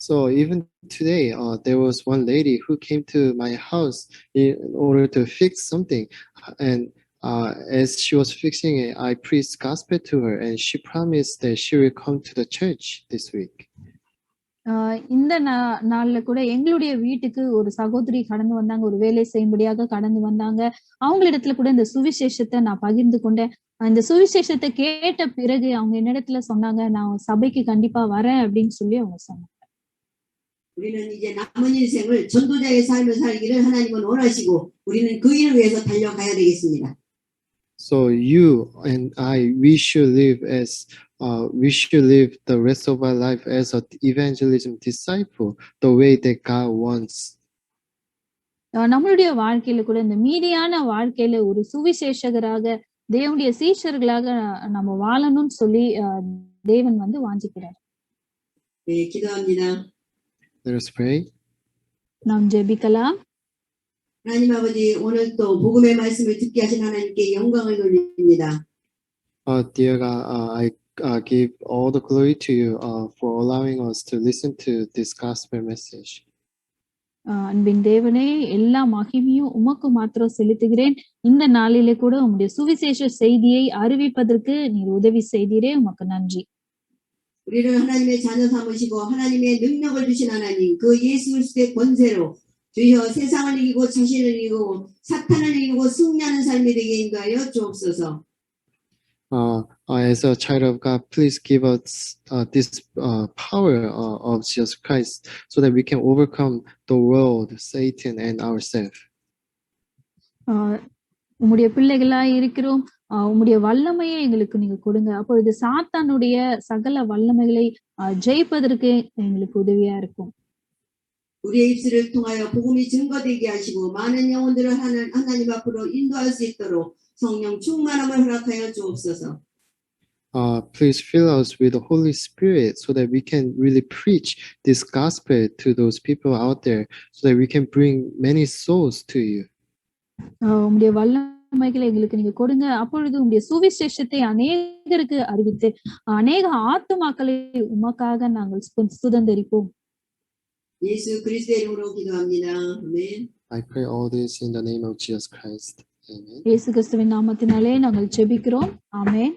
S2: So even today, there was one lady who came to my house in order to fix something, and as she was fixing it, I preached gospel to her, and she promised that she will come to the church this week.
S3: இந்த நாள்ல கூட எங்களுடைய வீட்டுக்கு ஒரு சகோதரி கடந்து வந்தாங்க, ஒரு வேலை செய்யும்படியாக கடந்து வந்தாங்க. அவங்களிடத்துல கூட இந்த சுவிசேஷத்தை நான் பகிர்ந்து கொண்டேன். இந்த சுவிசேஷத்தை கேட்ட பிறகு அவங்க என்னிடத்துல சொன்னாங்க, நான் சபைக்கு கண்டிப்பா வரேன் அப்படின்னு சொல்லி அவங்க சொன்னாங்க.
S1: 우리는 이제 남은 인생을 전도자의 삶을 살기를 하나님은 원하시고 우리는 그 일을 위해서 달려가야 되겠습니다.
S2: So you and I, we should live the rest of our life as an evangelism disciple, the way that God wants.
S3: நம்மளுடைய வாழ்க்கையில கூட இந்த மீதியான வாழ்க்கையில ஒரு சுவிசேஷகராக தேவனுடைய சீஷர்களாக நம்ம வாழணும்னு சொல்லி தேவன் வந்து வாஞ்சிக்கிறார்.
S1: 네, 기도합니다.
S2: Let us pray.
S3: நாம் ஜெபிக்கலாம்.
S1: 하나님 아버지, 오늘 또 복음의 말씀을 듣게 하신 하나님께 영광을 돌립니다.
S2: Dear God, I give all the glory to you for allowing us to listen to this gospel message.
S3: அன்பின் தேவனே, எல்லா மகிமையும் உமக்கு மாத்திரம் செலுத்துகிறேன். இந்த நாளிலே கூட உம்முடைய சுவிசேஷ செய்தியை அறிவிப்பதற்கு நீர் உதவி செய்தீரே, உமக்கு நன்றி.
S1: 우리를 하나님의 자녀 삼으시고 하나님의 능력을 주신 하나님, 그 예수 그리스도의 권세로 주여 세상을 이기고 자신을 이기고 사탄을 이기고 승리하는 삶이 되게 인도하여 주옵소서.
S2: As a child of God, please give us this power of Jesus Christ so that we can overcome the world, Satan, and ourselves.
S3: உம்முடைய பிள்ளைகளா இருக்கிறோம். உம்முடைய வல்லமையை எங்களுக்கு நீங்க கொடுங்க. அப்பொழுது சாத்தானுடைய சகல வல்லமைகளை ஜெயிப்பதற்கு எங்களுக்கு உதவியா இருக்கும்.
S1: 우리의 입술을 통하여 복음이 증거되게 하시고 많은 영혼들을 하나님 앞으로 인도할 수 있도록 성령 충만함을 허락하여 주옵소서.
S2: Please fill us with the Holy Spirit so that we can really preach this gospel to those people out there, so that we can bring many souls to you.
S3: உம்முடைய வல்லமைகளை எங்களுக்கு நீங்க கொடுங்க. அப்பொழுது உம்முடைய சுவிசேஷத்தை அநேகருக்கு அறிவித்து அநேக ஆத்துமாக்களை உமக்காக நாங்கள் சுதந்தரிப்போம்.
S1: 예수 그리스도의 이름으로 기도합니다. 아멘.
S2: I pray all this in the name of Jesus Christ. Amen.
S3: இயேசு கிறிஸ்துவின் நாமத்தினாலே நாங்கள் ஜெபிக்கிறோம். ஆமென்.